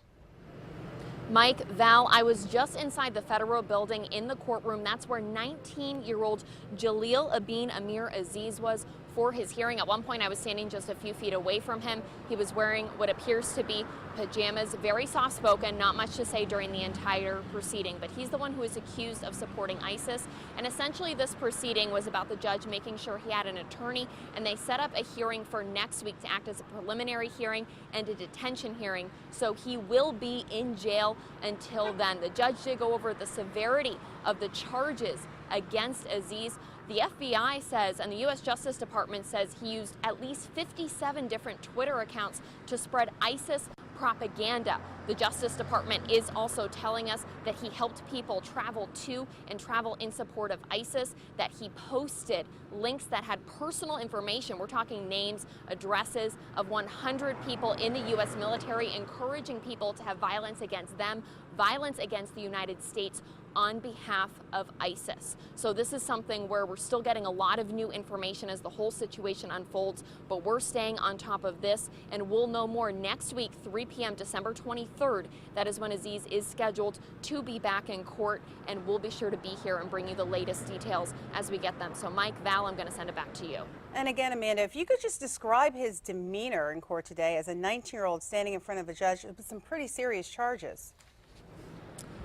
Mike, Val, I was just inside the federal building in the courtroom. That's where 19-year-old Jaleel Abin Amir Aziz was for his hearing. At one point, I was standing just a few feet away from him. He was wearing what appears to be pajamas, very soft-spoken, not much to say during the entire proceeding. But he's the one who is accused of supporting ISIS. And essentially, this proceeding was about the judge making sure he had an attorney, and they set up a hearing for next week to act as a preliminary hearing and a detention hearing. So he will be in jail until then. The judge did go over the severity of the charges against Aziz. The FBI says, and the U.S. Justice Department says, he used at least 57 different Twitter accounts to spread ISIS propaganda. The Justice Department is also telling us that he helped people travel to and travel in support of ISIS, that he posted links that had personal information. We're talking names, addresses of 100 people in the U.S. military, encouraging people to have violence against them, violence against the United States on behalf of ISIS. So this is something where we're still getting a lot of new information as the whole situation unfolds, but we're staying on top of this, and we'll know more next week, 3 p.m. December 23rd. That is when Aziz is scheduled to be back in court, and we'll be sure to be here and bring you the latest details as we get them. So Mike, Val, I'm going to send it back to you. And again, Amanda, if you could just describe his demeanor in court today as a 19-year-old standing in front of a judge with some pretty serious charges.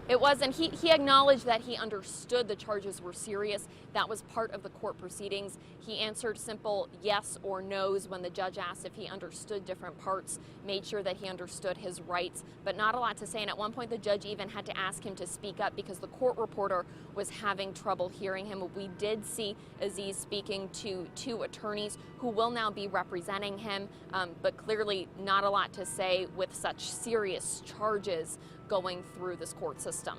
It was, and he acknowledged that he understood the charges were serious. That was part of the court proceedings. He answered simple yes or no's when the judge asked if he understood different parts, made sure that he understood his rights, but not a lot to say. And at one point, the judge even had to ask him to speak up because the court reporter was having trouble hearing him. We did see Aziz speaking to two attorneys who will now be representing him, but clearly not a lot to say with such serious charges going through this court system.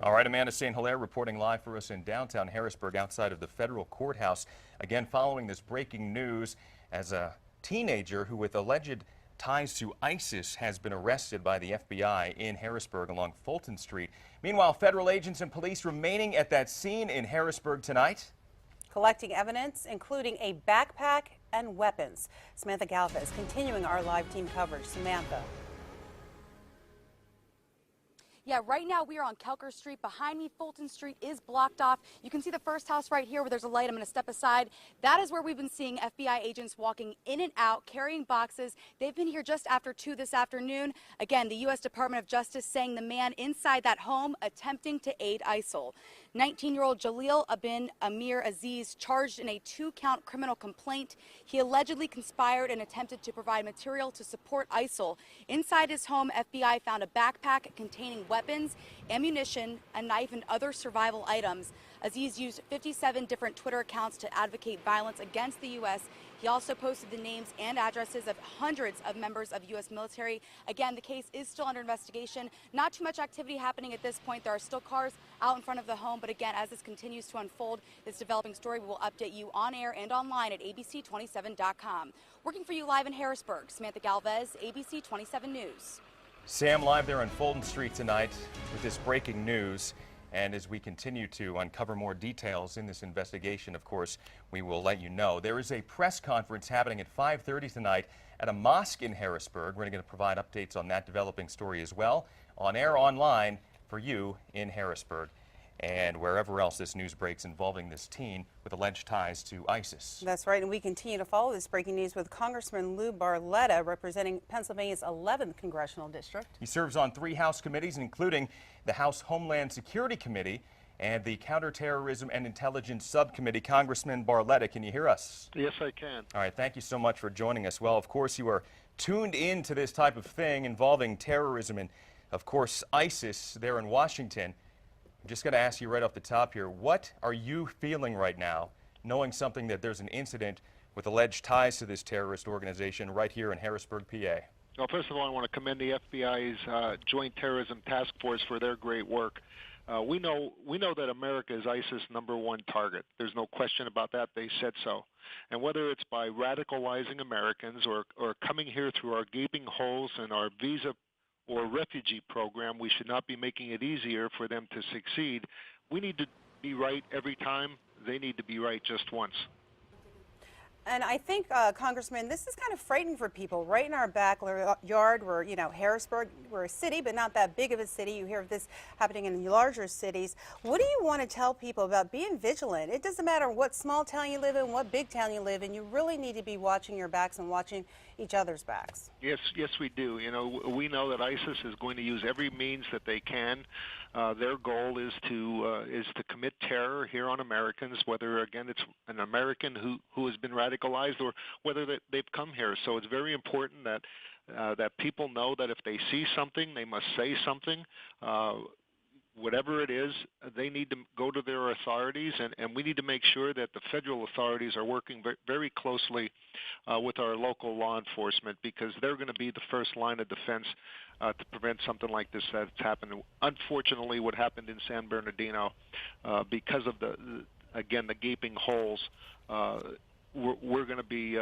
All right, Amanda St. Hilaire reporting live for us in downtown Harrisburg outside of the federal courthouse. Again, following this breaking news as a teenager who with alleged ties to ISIS has been arrested by the FBI in Harrisburg along Fulton Street. Meanwhile, federal agents and police remaining at that scene in Harrisburg tonight, collecting evidence, including a backpack and weapons. Samantha Galvez continuing our live team coverage. Samantha. Yeah, right now we are on Kelker Street. Behind me, Fulton Street is blocked off. You can see the first house right here where there's a light. I'm going to step aside. That is where we've been seeing FBI agents walking in and out, carrying boxes. They've been here just after 2 this afternoon. Again, the U.S. Department of Justice saying the man inside that home attempting to aid ISIL. 19-year-old Jaleel Abin Amir Aziz charged in a 2-count criminal complaint. He allegedly conspired and attempted to provide material to support ISIL. Inside his home, FBI found a backpack containing weapons, ammunition, a knife, and other survival items. Aziz used 57 different Twitter accounts to advocate violence against the U.S. He also posted the names and addresses of hundreds of members of U.S. military. Again, the case is still under investigation. Not too much activity happening at this point. There are still cars out in front of the home. But again, as this continues to unfold, this developing story, we will update you on air and online at abc27.com. Working for you live in Harrisburg, Samantha Galvez, ABC 27 News. Sam live there on Fulton Street tonight with this breaking news. And as we continue to uncover more details in this investigation, of course, we will let you know. There is a press conference happening at 5:30 tonight at a mosque in Harrisburg. We're going to provide updates on that developing story as well, on air, online, for you in Harrisburg and wherever else this news breaks involving this teen with alleged ties to ISIS. That's right, and we continue to follow this breaking news with Congressman Lou Barletta, representing Pennsylvania's 11th Congressional District. He serves on 3 House committees, including the House Homeland Security Committee and the Counterterrorism and Intelligence Subcommittee. Congressman Barletta, can you hear us? Yes, I can. All right, thank you so much for joining us. Well, of course, you are tuned in to this type of thing involving terrorism and, of course, ISIS there in Washington. I'm just going to ask you right off the top here, what are you feeling right now, knowing something that there's an incident with alleged ties to this terrorist organization right here in Harrisburg, PA? Well, first of all, I want to commend the FBI's Joint Terrorism Task Force for their great work. We know that America is ISIS' #1 target. There's no question about that. They said so. And whether it's by radicalizing Americans or coming here through our gaping holes in our visa or refugee program, we should not be making it easier for them to succeed. We need to be right every time. They need to be right just once. And I think, Congressman, this is kind of frightening for people. Right in our backyard, we're, Harrisburg, we're a city, but not that big of a city. You hear of this happening in larger cities. What do you want to tell people about being vigilant? It doesn't matter what small town you live in, what big town you live in. You really need to be watching your backs and watching each other's backs. Yes, we do. We know that ISIS is going to use every means that they can. Their goal is to commit terror here on Americans, whether again it's an American who has been radicalized or whether they've come here. So it's very important that people know that if they see something, they must say something. Whatever it is, they need to go to their authorities, and we need to make sure that the federal authorities are working very closely with our local law enforcement, because they're going to be the first line of defense to prevent something like this that's happened. Unfortunately, what happened in San Bernardino, because of the gaping holes, we're going to be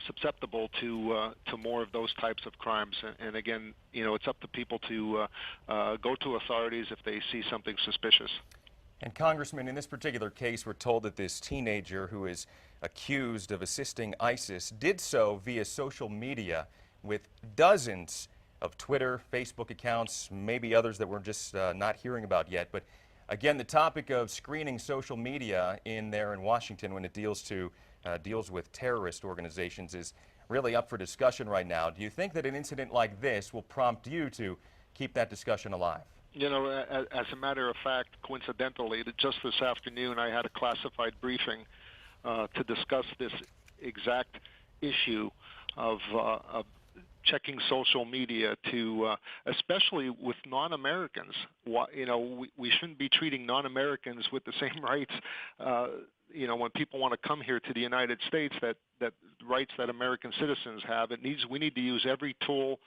susceptible to more of those types of crimes. And again, it's up to people to go to authorities if they see something suspicious. And Congressman, in this particular case, we're told that this teenager who is accused of assisting ISIS did so via social media with dozens of Twitter, Facebook accounts, maybe others that we're just not hearing about yet. But again, the topic of screening social media in Washington when it deals with terrorist organizations is really up for discussion right now. Do you think that an incident like this will prompt you to keep that discussion alive? As a matter of fact, coincidentally, just this afternoon I had a classified briefing to discuss this exact issue of checking social media especially with non-Americans. We shouldn't be treating non-Americans with the same rights. When people want to come here to the United States, that rights that American citizens have, we need to use every tool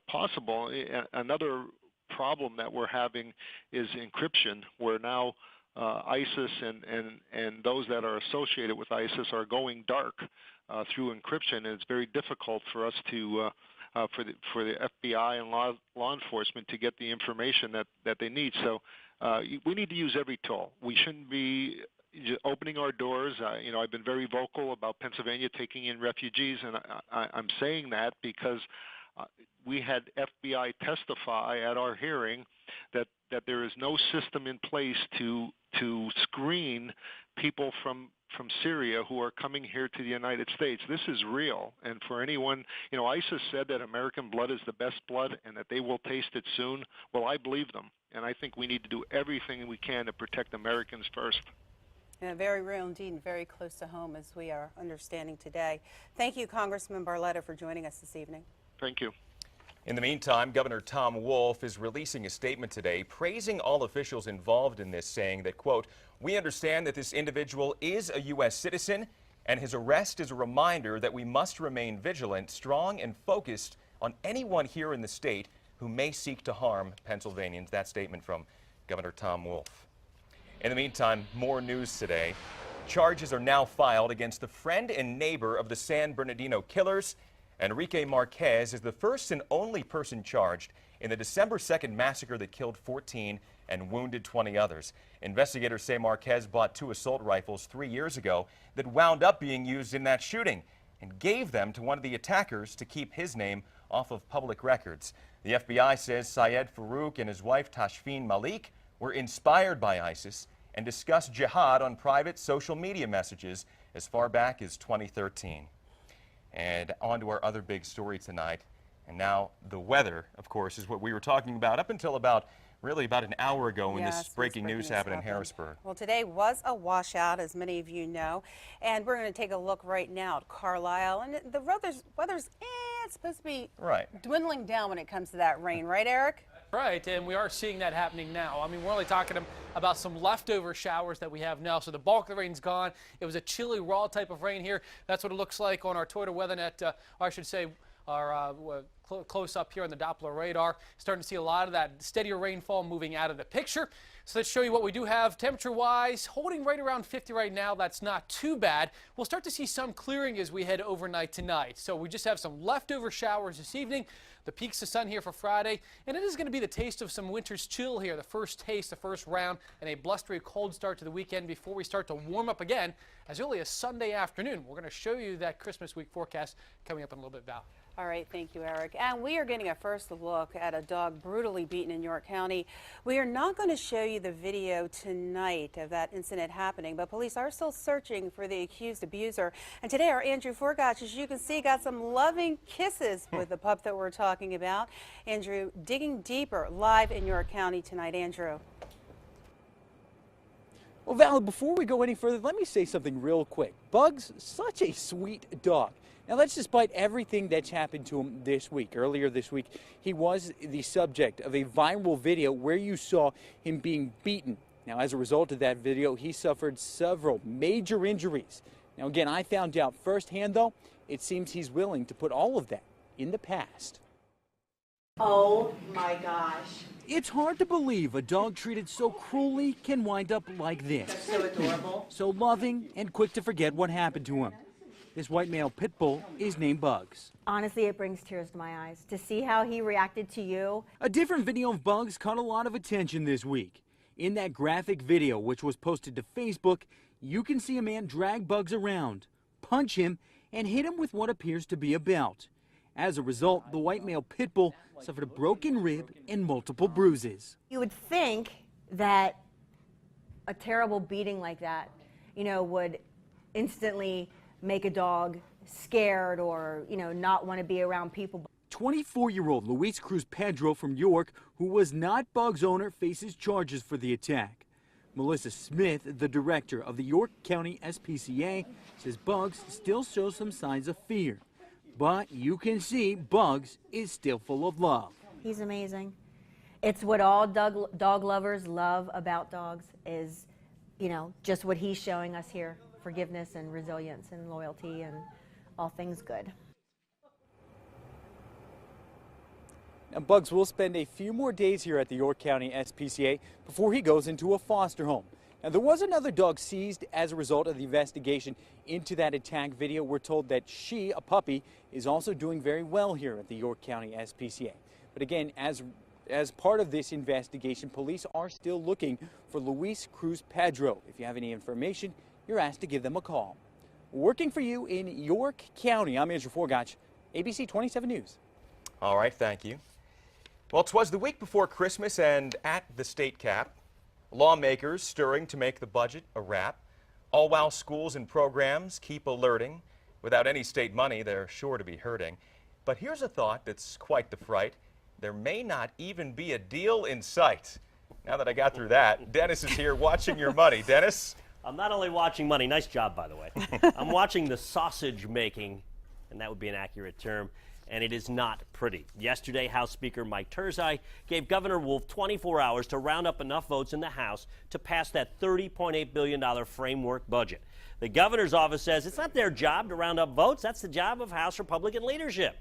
possible. Another problem that we're having is encryption, where now ISIS and those that are associated with ISIS are going dark through encryption, and it's very difficult for us to for the FBI and law enforcement to get the information that they need. So we need to use every tool. We shouldn't be opening our doors. I've been very vocal about Pennsylvania taking in refugees, and I'm saying that because we had FBI testify at our hearing that there is no system in place to screen people from Syria who are coming here to the United States. This is real, and for anyone, ISIS said that American blood is the best blood and that they will taste it soon. Well, I believe them, and I think we need to do everything we can to protect Americans first. Yeah, very real indeed, and very close to home, as we are understanding today. Thank you, Congressman Barletta, for joining us this evening. Thank you. In the meantime, Governor Tom Wolf is releasing a statement today praising all officials involved in this, saying that, quote, "We understand that this individual is a U.S. citizen, and his arrest is a reminder that we must remain vigilant, strong, and focused on anyone here in the state who may seek to harm Pennsylvanians." That statement from Governor Tom Wolf. In the meantime, more news today. Charges are now filed against the friend and neighbor of the San Bernardino killers. Enrique Marquez is the first and only person charged in the December 2nd massacre that killed 14 and wounded 20 others. Investigators say Marquez bought 2 assault rifles 3 years ago that wound up being used in that shooting and gave them to one of the attackers to keep his name off of public records. The FBI says Syed Farouk and his wife Tashfeen Malik were inspired by ISIS and discussed jihad on private social media messages as far back as 2013. And on to our other big story tonight. And now the weather, of course, is what we were talking about up until about an hour ago when this breaking news happened in Harrisburg. Well, today was a washout, as many of you know, and we're going to take a look right now at Carlisle. And the weather's it's supposed to be dwindling down when it comes to that rain, right, Eric? Right, and we are seeing that happening now. I mean, we're only talking about some leftover showers that we have now, so the bulk of the rain's gone. It was a chilly, raw type of rain here. That's what it looks like on our Toyota WeatherNet, or I should say, our close up here on the Doppler radar. Starting to see a lot of that steadier rainfall moving out of the picture. So let's show you what we do have temperature-wise, holding right around 50 right now. That's not too bad. We'll start to see some clearing as we head overnight tonight. So we just have some leftover showers this evening. The peaks of sun here for Friday, and it is going to be the taste of some winter's chill here. The first taste, the first round, and a blustery cold start to the weekend before we start to warm up again as early as Sunday afternoon. We're going to show you that Christmas week forecast coming up in a little bit, Val. All right, thank you, Eric. And we are getting a first look at a dog brutally beaten in York County. We are not going to show you the video tonight of that incident happening, but police are still searching for the accused abuser. And today our Andrew Forgach, as you can see, got some loving kisses with the pup that we're talking about. Andrew, digging deeper live in York County tonight. Andrew. Well, Val, before we go any further, let me say something real quick. Bug's such a sweet dog. Now, that's despite everything that's happened to him this week. Earlier this week, he was the subject of a viral video where you saw him being beaten. Now, as a result of that video, he suffered several major injuries. Now, again, I found out firsthand, though, it seems he's willing to put all of that in the past. Oh, my gosh. It's hard to believe a dog treated so cruelly can wind up like this. That's so adorable. So loving and quick to forget what happened to him. This white male pit bull is named Bugs. Honestly, it brings tears to my eyes to see how he reacted to you. A different video of Bugs caught a lot of attention this week. In that graphic video, which was posted to Facebook, you can see a man drag Bugs around, punch him, and hit him with what appears to be a belt. As a result, the white male pit bull suffered a broken rib and multiple bruises. You would think that a terrible beating like that, would instantly make a dog scared or, not want to be around people. 24-year-old Luis Cruz Pedro from York, who was not Bugs' owner, faces charges for the attack. Melissa Smith, the director of the York County SPCA, says Bugs still shows some signs of fear. But you can see Bugs is still full of love. He's amazing. It's what all dog lovers love about dogs is, just what he's showing us here. Forgiveness and resilience and loyalty and all things good. Now, Bugs will spend a few more days here at the York County SPCA before he goes into a foster home. Now, there was another dog seized as a result of the investigation into that attack video. We're told that she, a puppy, is also doing very well here at the York County SPCA. But again, as part of this investigation, police are still looking for Luis Cruz Pedro. If you have any information, you're asked to give them a call. Working for you in York County, I'm Andrew Forgach, ABC 27 News. All right, thank you. Well, 'twas the week before Christmas, and at the state cap, lawmakers stirring to make the budget a wrap, all while schools and programs keep alerting. Without any state money, they're sure to be hurting. But here's a thought that's quite the fright. There may not even be a deal in sight. Now that I got through that, Dennis is here watching your money. Dennis? I'm not only watching money, nice job, by the way. I'm watching the sausage making, and that would be an accurate term, and it is not pretty. Yesterday, House Speaker Mike Turzai gave Governor Wolf 24 hours to round up enough votes in the House to pass that $30.8 billion framework budget. The governor's office says it's not their job to round up votes. That's the job of House Republican leadership.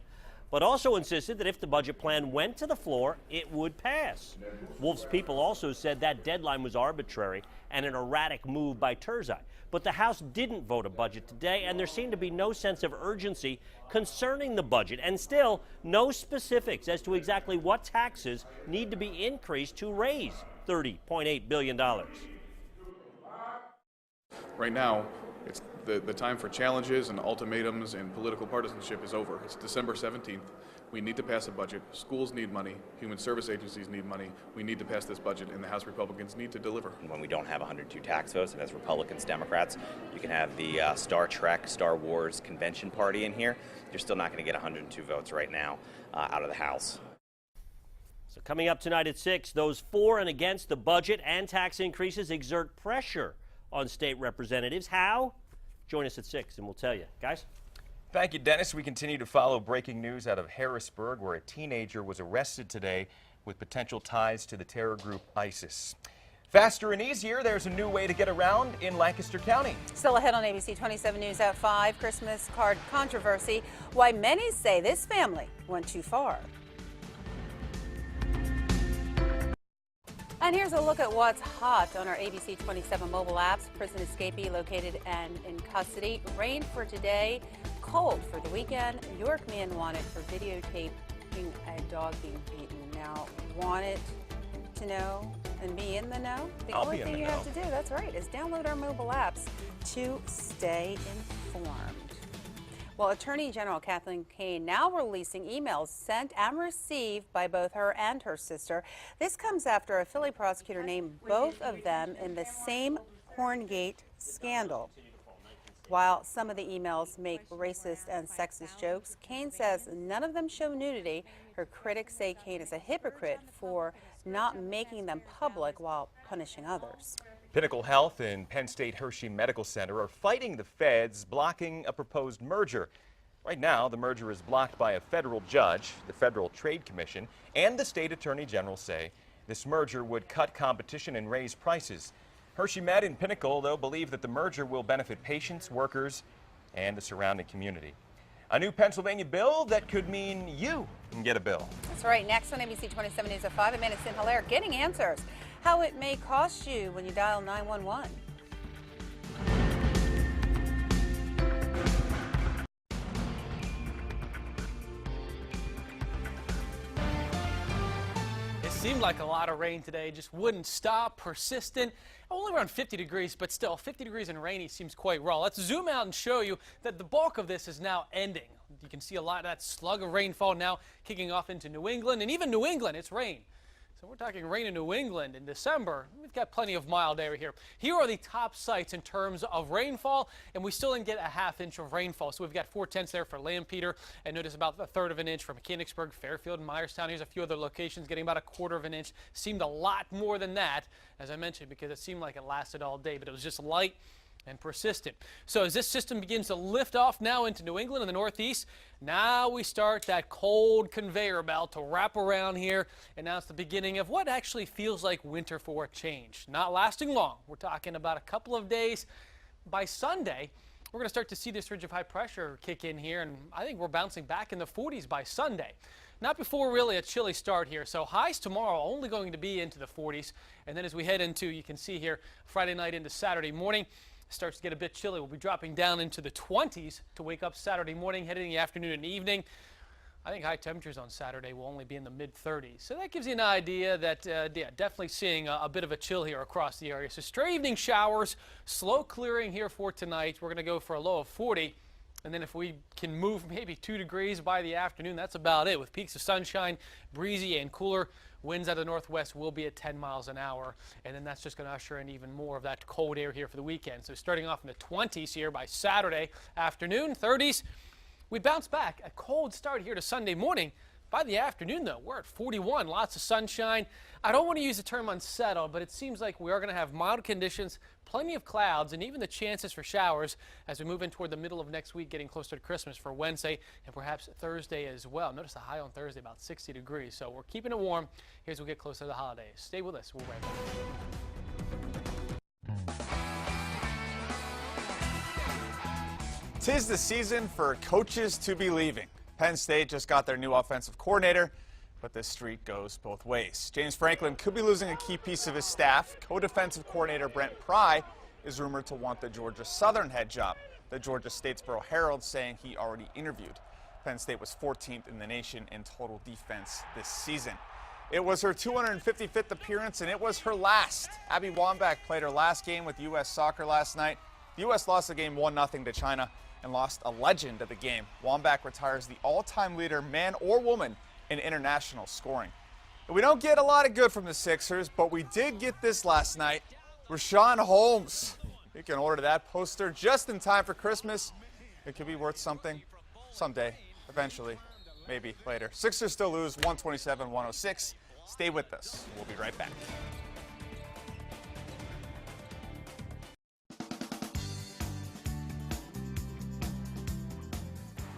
but also insisted that if the budget plan went to the floor, it would pass. Wolf's people also said that deadline was arbitrary and an erratic move by Turzai. But the House didn't vote a budget today, and there seemed to be no sense of urgency concerning the budget, and still no specifics as to exactly what taxes need to be increased to raise $30.8 billion. Right now, it's the time for challenges and ultimatums and political partisanship is over. It's December 17th. We need to pass a budget. Schools need money. Human service agencies need money. We need to pass this budget, and the House Republicans need to deliver. When we don't have 102 tax votes, and as Republicans, Democrats, you can have the Star Trek, Star Wars convention party in here. You're still not going to get 102 votes right now out of the House. So coming up tonight at 6, those for and against the budget and tax increases exert pressure on state representatives. How? Join us at 6 and we'll tell you. Guys? Thank you, Dennis. We continue to follow breaking news out of Harrisburg, where a teenager was arrested today with potential ties to the terror group ISIS. Faster and easier, there's a new way to get around in Lancaster County. Still ahead on ABC 27 News at 5, Christmas card controversy, why many say this family went too far. And here's a look at what's hot on our ABC 27 mobile apps. Prison escapee located and in custody. Rain for today, cold for the weekend. York man wanted for videotaping a dog being beaten. Now, want it to know and be in the know? The only thing you have to do, that's right, is download our mobile apps to stay informed. Well, Attorney General Kathleen Kane now releasing emails sent and received by both her and her sister. This comes after a Philly prosecutor named both of them in the same Horngate scandal. While some of the emails make racist and sexist jokes, Kane says none of them show nudity. Her critics say Kane is a hypocrite for not making them public while punishing others. Pinnacle Health and Penn State Hershey Medical Center are fighting the feds blocking a proposed merger. Right now, the merger is blocked by a federal judge. The Federal Trade Commission and the state attorney general say this merger would cut competition and raise prices. Hershey Med and Pinnacle, though, believe that the merger will benefit patients, workers, and the surrounding community. A new Pennsylvania bill that could mean you can get a bill. That's right. Next on ABC 27 News at 5, Amanda St-Hilaire getting answers. How it may cost you when you dial 911. It seemed like a lot of rain today, just wouldn't stop, persistent. Only around 50 degrees, but still 50 degrees and rainy seems quite raw. Let's zoom out and show you that the bulk of this is now ending. You can see a lot of that slug of rainfall now kicking off into New England, and even New England, it's rain. So we're talking rain in New England in December. We've got plenty of mild air here. Here are the top sites in terms of rainfall, and we still didn't get a ½ inch of rainfall. So we've got 4/10 there for Lampeter, and notice about 1/3 of an inch for Mechanicsburg, Fairfield, and Myerstown. Here's a few other locations getting about 1/4 of an inch. Seemed a lot more than that, as I mentioned, because it seemed like it lasted all day, but it was just light and persistent. So as this system begins to lift off now into New England and the Northeast, now we start that cold conveyor belt to wrap around here, and now it's the beginning of what actually feels like winter for a change. Not lasting long. We're talking about a couple of days. By Sunday, we're going to start to see this ridge of high pressure kick in here, and I think we're bouncing back in the 40s by Sunday. Not before really a chilly start here. So highs tomorrow only going to be into the 40s, and then as we head into, you can see here, Friday night into Saturday morning, starts to get a bit chilly. We'll be dropping down into the 20s to wake up Saturday morning, heading in the afternoon and evening. I think high temperatures on Saturday will only be in the mid-30s. So that gives you an idea that, yeah, definitely seeing a bit of a chill here across the area. So stray evening showers, slow clearing here for tonight. We're going to go for a low of 40. And then if we can move maybe 2 degrees by the afternoon, that's about it. With peaks of sunshine, breezy and cooler. Winds out of the northwest will be at 10 miles an hour. And then that's just going to usher in even more of that cold air here for the weekend. So starting off in the 20s here by Saturday afternoon, 30s. We bounce back. A cold start here to Sunday morning. By the afternoon, though, we're at 41. Lots of sunshine. I don't want to use the term unsettled, but it seems like we are going to have mild conditions, plenty of clouds, and even the chances for showers as we move in toward the middle of next week, getting closer to Christmas for Wednesday and perhaps Thursday as well. Notice the high on Thursday, about 60 degrees. So we're keeping it warm here as we get closer to the holidays. Stay with us. We'll be right back. 'Tis the season for coaches to be leaving. Penn State just got their new offensive coordinator, but this streak goes both ways. James Franklin could be losing a key piece of his staff. Co-defensive coordinator Brent Pry is rumored to want the Georgia Southern head job. The Georgia Statesboro Herald saying he already interviewed. Penn State was 14th in the nation in total defense this season. It was her 255th appearance, and it was her last. Abby Wambach played her last game with U.S. Soccer last night. The U.S. lost the game 1-0 to China and lost a legend of the game. Wambach retires the all-time leader, man or woman, in international scoring. And we don't get a lot of good from the Sixers, but we did get this last night. Rashawn Holmes. You can order that poster just in time for Christmas. It could be worth something someday, eventually, maybe later. Sixers still lose 127-106. Stay with us. We'll be right back.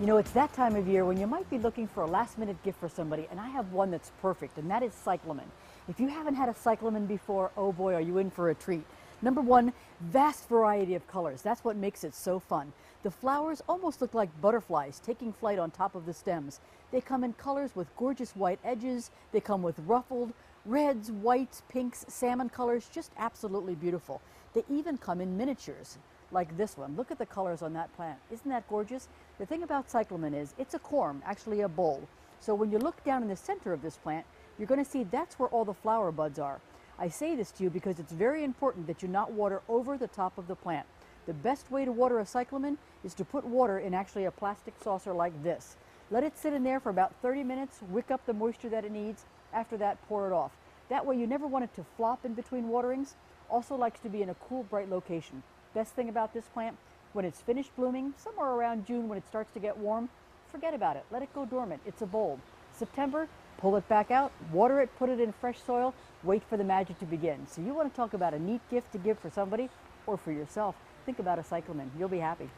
You know, it's that time of year when you might be looking for a last-minute gift for somebody, and I have one that's perfect, and that is cyclamen. If you haven't had a cyclamen before, oh boy, are you in for a treat. Number one, vast variety of colors. That's what makes it so fun. The flowers almost look like butterflies taking flight on top of the stems. They come in colors with gorgeous white edges. They come with ruffled reds, whites, pinks, salmon colors, just absolutely beautiful. They even come in miniatures, like this one. Look at the colors on that plant. Isn't that gorgeous? The thing about cyclamen is it's a corm, actually a bulb. So when you look down in the center of this plant, you're going to see that's where all the flower buds are. I say this to you because it's very important that you not water over the top of the plant. The best way to water a cyclamen is to put water in actually a plastic saucer like this. Let it sit in there for about 30 minutes, wick up the moisture that it needs. After that, pour it off. That way you never want it to flop in between waterings. Also likes to be in a cool, bright location. Best thing about this plant, when it's finished blooming, somewhere around June when it starts to get warm, forget about it. Let it go dormant. It's a bulb. September, pull it back out, water it, put it in fresh soil, wait for the magic to begin. So you want to talk about a neat gift to give for somebody or for yourself. Think about a cyclamen. You'll be happy.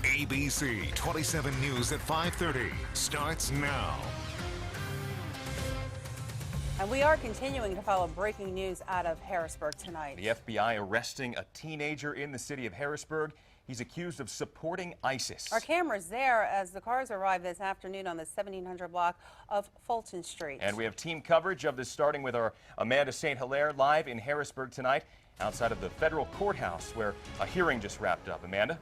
ABC 27 News at 5:30 starts now. And we are continuing to follow breaking news out of Harrisburg tonight. The FBI arresting a teenager in the city of Harrisburg. He's accused of supporting ISIS. Our camera's there as the cars arrive this afternoon on the 1700 block of Fulton Street. And we have team coverage of this, starting with our Amanda St. Hilaire live in Harrisburg tonight, outside of the federal courthouse where a hearing just wrapped up. Amanda?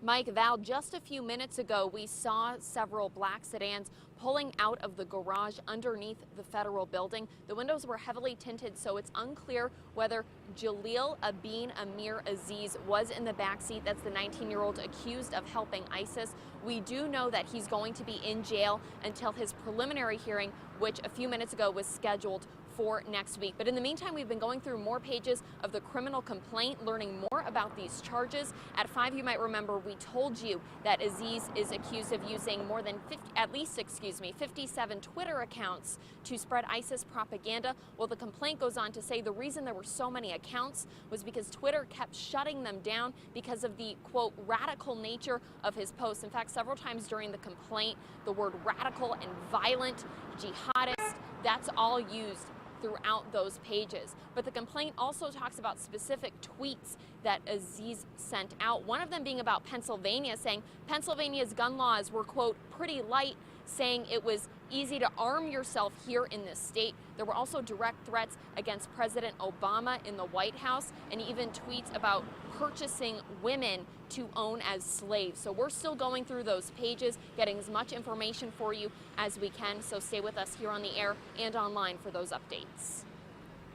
Mike, Val, just a few minutes ago, we saw several black sedans pulling out of the garage underneath the federal building. The windows were heavily tinted, so it's unclear whether Jalil Abin Amir Aziz was in the backseat. That's the 19-year-old accused of helping ISIS. We do know that he's going to be in jail until his preliminary hearing, which a few minutes ago was scheduled for next week. But in the meantime, we've been going through more pages of the criminal complaint, learning more about these charges. At 5, you might remember we told you that Aziz is accused of using more than 57 Twitter accounts to spread ISIS propaganda. Well, the complaint goes on to say the reason there were so many accounts was because Twitter kept shutting them down because of the, quote, radical nature of his posts. In fact, several times during the complaint, the word radical and violent, jihadist, that's all used throughout those pages. But the complaint also talks about specific tweets that Aziz sent out, one of them being about Pennsylvania, saying Pennsylvania's gun laws were, quote, pretty light, saying it was easy to arm yourself here in this state. There were also direct threats against President Obama in the White House, and even tweets about purchasing women to own as slaves. So we're still going through those pages, getting as much information for you as we can. So stay with us here on the air and online for those updates.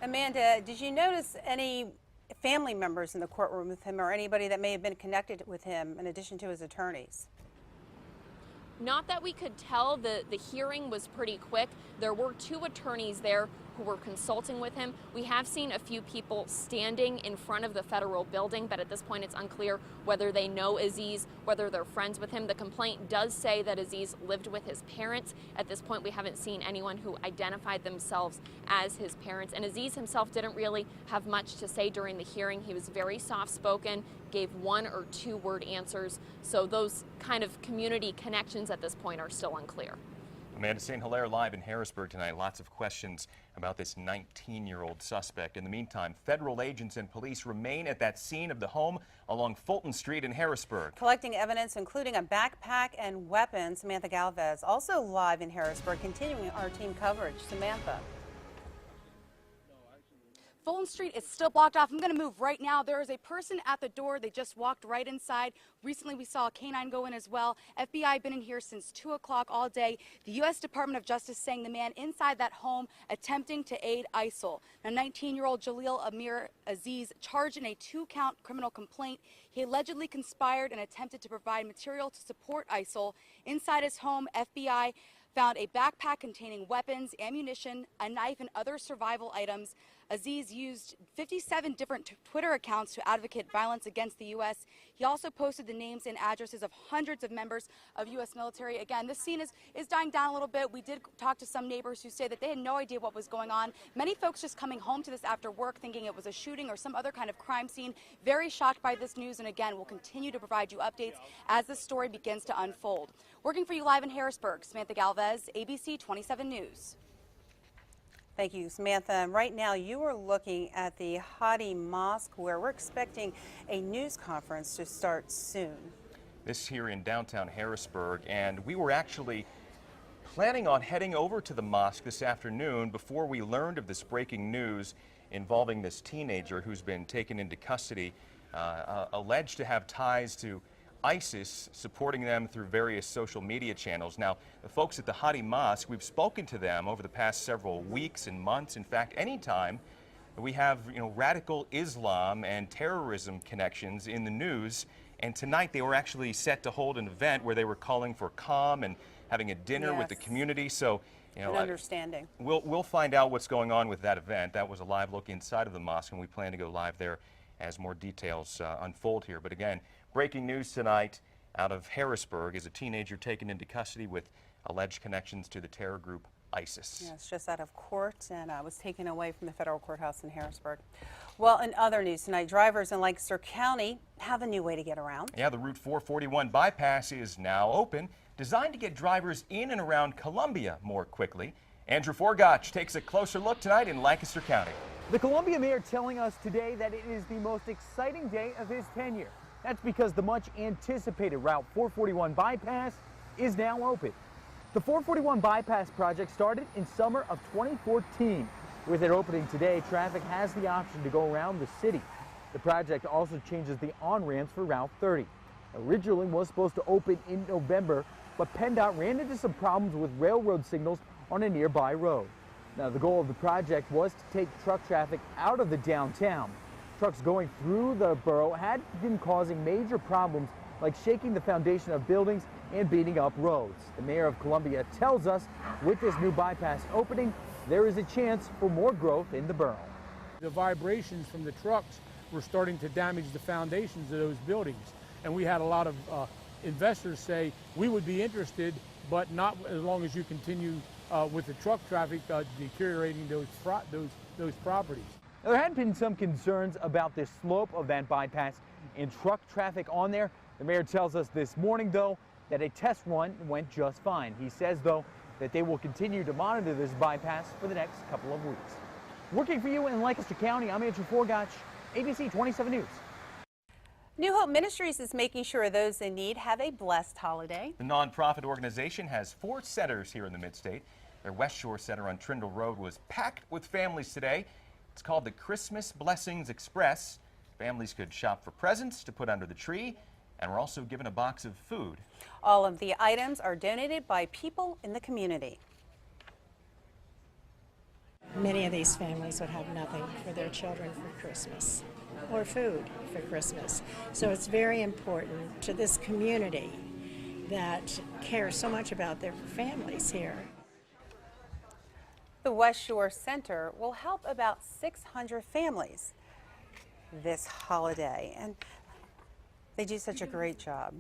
Amanda, did you notice any family members in the courtroom with him or anybody that may have been connected with him in addition to his attorneys? Not that we could tell. The hearing was pretty quick. There were 2 attorneys there who were consulting with him. We have seen a few people standing in front of the federal building, but at this point it's unclear whether they know Aziz, whether they're friends with him. The complaint does say that Aziz lived with his parents. At this point, we haven't seen anyone who identified themselves as his parents. And Aziz himself didn't really have much to say during the hearing. He was very soft-spoken, gave 1 or 2 word answers. So those kind of community connections at this point are still unclear. Amanda St. Hilaire live in Harrisburg tonight. Lots of questions about this 19-year-old suspect. In the meantime, federal agents and police remain at that scene of the home along Fulton Street in Harrisburg. Collecting evidence, including a backpack and weapons. Samantha Galvez also live in Harrisburg, continuing our team coverage. Samantha. Fulton Street is still blocked off. I'm going to move right now. There is a person at the door. They just walked right inside. Recently, we saw a canine go in as well. FBI been in here since 2 o'clock all day. The U.S. Department of Justice saying the man inside that home attempting to aid ISIL. Now, 19-year-old Jalil Amir Aziz charged in a 2-count criminal complaint. He allegedly conspired and attempted to provide material to support ISIL. Inside his home, FBI found a backpack containing weapons, ammunition, a knife, and other survival items. Aziz used 57 different Twitter accounts to advocate violence against the U.S. He also posted the names and addresses of hundreds of members of U.S. military. Again, this scene is dying down a little bit. We did talk to some neighbors who say that they had no idea what was going on. Many folks just coming home to this after work thinking it was a shooting or some other kind of crime scene. Very shocked by this news, and again, we'll continue to provide you updates as this story begins to unfold. Working for you live in Harrisburg, Samantha Galvez, ABC 27 News. Thank you, Samantha. And right now, you are looking at the Whtm Mosque, where we're expecting a news conference to start soon. This here in downtown Harrisburg, and we were actually planning on heading over to the mosque this afternoon before we learned of this breaking news involving this teenager who's been taken into custody, alleged to have ties to ISIS, supporting them through various social media channels. Now, the folks at the Whtm Mosque, we've spoken to them over the past several weeks and months. In fact, anytime we have, radical Islam and terrorism connections in the news, and tonight they were actually set to hold an event where they were calling for calm and having a dinner with the community. So, an understanding. We'll find out what's going on with that event. That was a live look inside of the mosque, and we plan to go live there as more details unfold here. But again, breaking news tonight out of Harrisburg is a teenager taken into custody with alleged connections to the terror group ISIS. Yes, just out of court and was taken away from the federal courthouse in Harrisburg. Well, in other news tonight, drivers in Lancaster County have a new way to get around. Yeah, the Route 441 bypass is now open, designed to get drivers in and around Columbia more quickly. Andrew Forgotch takes a closer look tonight in Lancaster County. The Columbia mayor telling us today that it is the most exciting day of his tenure. That's because the much anticipated Route 441 bypass is now open. The 441 bypass project started in summer of 2014. With it opening today, traffic has the option to go around the city. The project also changes the on-ramps for Route 30. Originally was supposed to open in November, but PennDOT ran into some problems with railroad signals on a nearby road. Now, the goal of the project was to take truck traffic out of the downtown. Trucks going through the borough had been causing major problems like shaking the foundation of buildings and beating up roads. The mayor of Columbia tells us with this new bypass opening, there is a chance for more growth in the borough. The vibrations from the trucks were starting to damage the foundations of those buildings. And we had a lot of investors say, we would be interested, but not as long as you continue with the truck traffic deteriorating those properties. Now, there had been some concerns about the slope of that bypass and truck traffic on there. The mayor tells us this morning, though, that a test run went just fine. He says, though, that they will continue to monitor this bypass for the next couple of weeks. Working for you in Lancaster County, I'm Andrew Forgotch, ABC 27 News. New Hope Ministries is making sure those in need have a blessed holiday. The nonprofit organization has 4 centers here in the Mid-State. Their West Shore Center on Trindle Road was packed with families today. It's called the Christmas Blessings Express. Families could shop for presents to put under the tree, and were also given a box of food. All of the items are donated by people in the community. Many of these families would have nothing for their children for Christmas or food for Christmas. So it's very important to this community that cares so much about their families here. The West Shore Center will help about 600 families this holiday, and they do such a great job.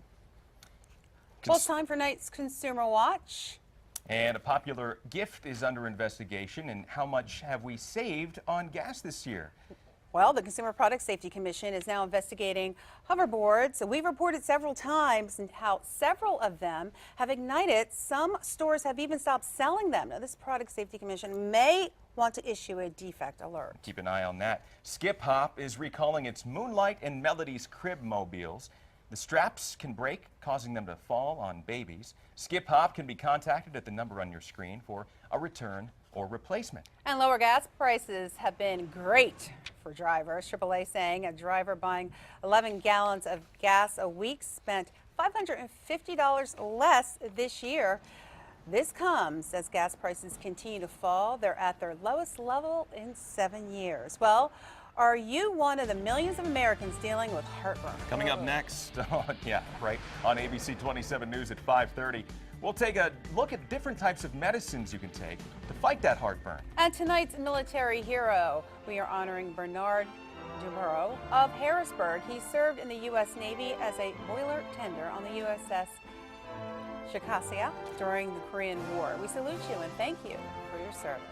Well, it's time for tonight's Consumer Watch. And a popular gift is under investigation. And how much have we saved on gas this year? Well, the Consumer Product Safety Commission is now investigating hoverboards. So we've reported several times how several of them have ignited. Some stores have even stopped selling them. Now, this Product Safety Commission may want to issue a defect alert. Keep an eye on that. Skip Hop is recalling its Moonlight and Melody's crib mobiles. The straps can break, causing them to fall on babies. Skip Hop can be contacted at the number on your screen for a return or replacement. And lower gas prices have been great for drivers. AAA saying a driver buying 11 gallons of gas a week spent $550 less this year. This comes as gas prices continue to fall. They're at their lowest level in 7 years. Well, are you one of the millions of Americans dealing with heartburn? Coming up next, yeah, right, on ABC 27 News at 5:30. We'll take a look at different types of medicines you can take to fight that heartburn. And tonight's military hero, we are honoring Bernard Murrow of Harrisburg. He served in the U.S. Navy as a boiler tender on the USS Shikassia during the Korean War. We salute you and thank you for your service.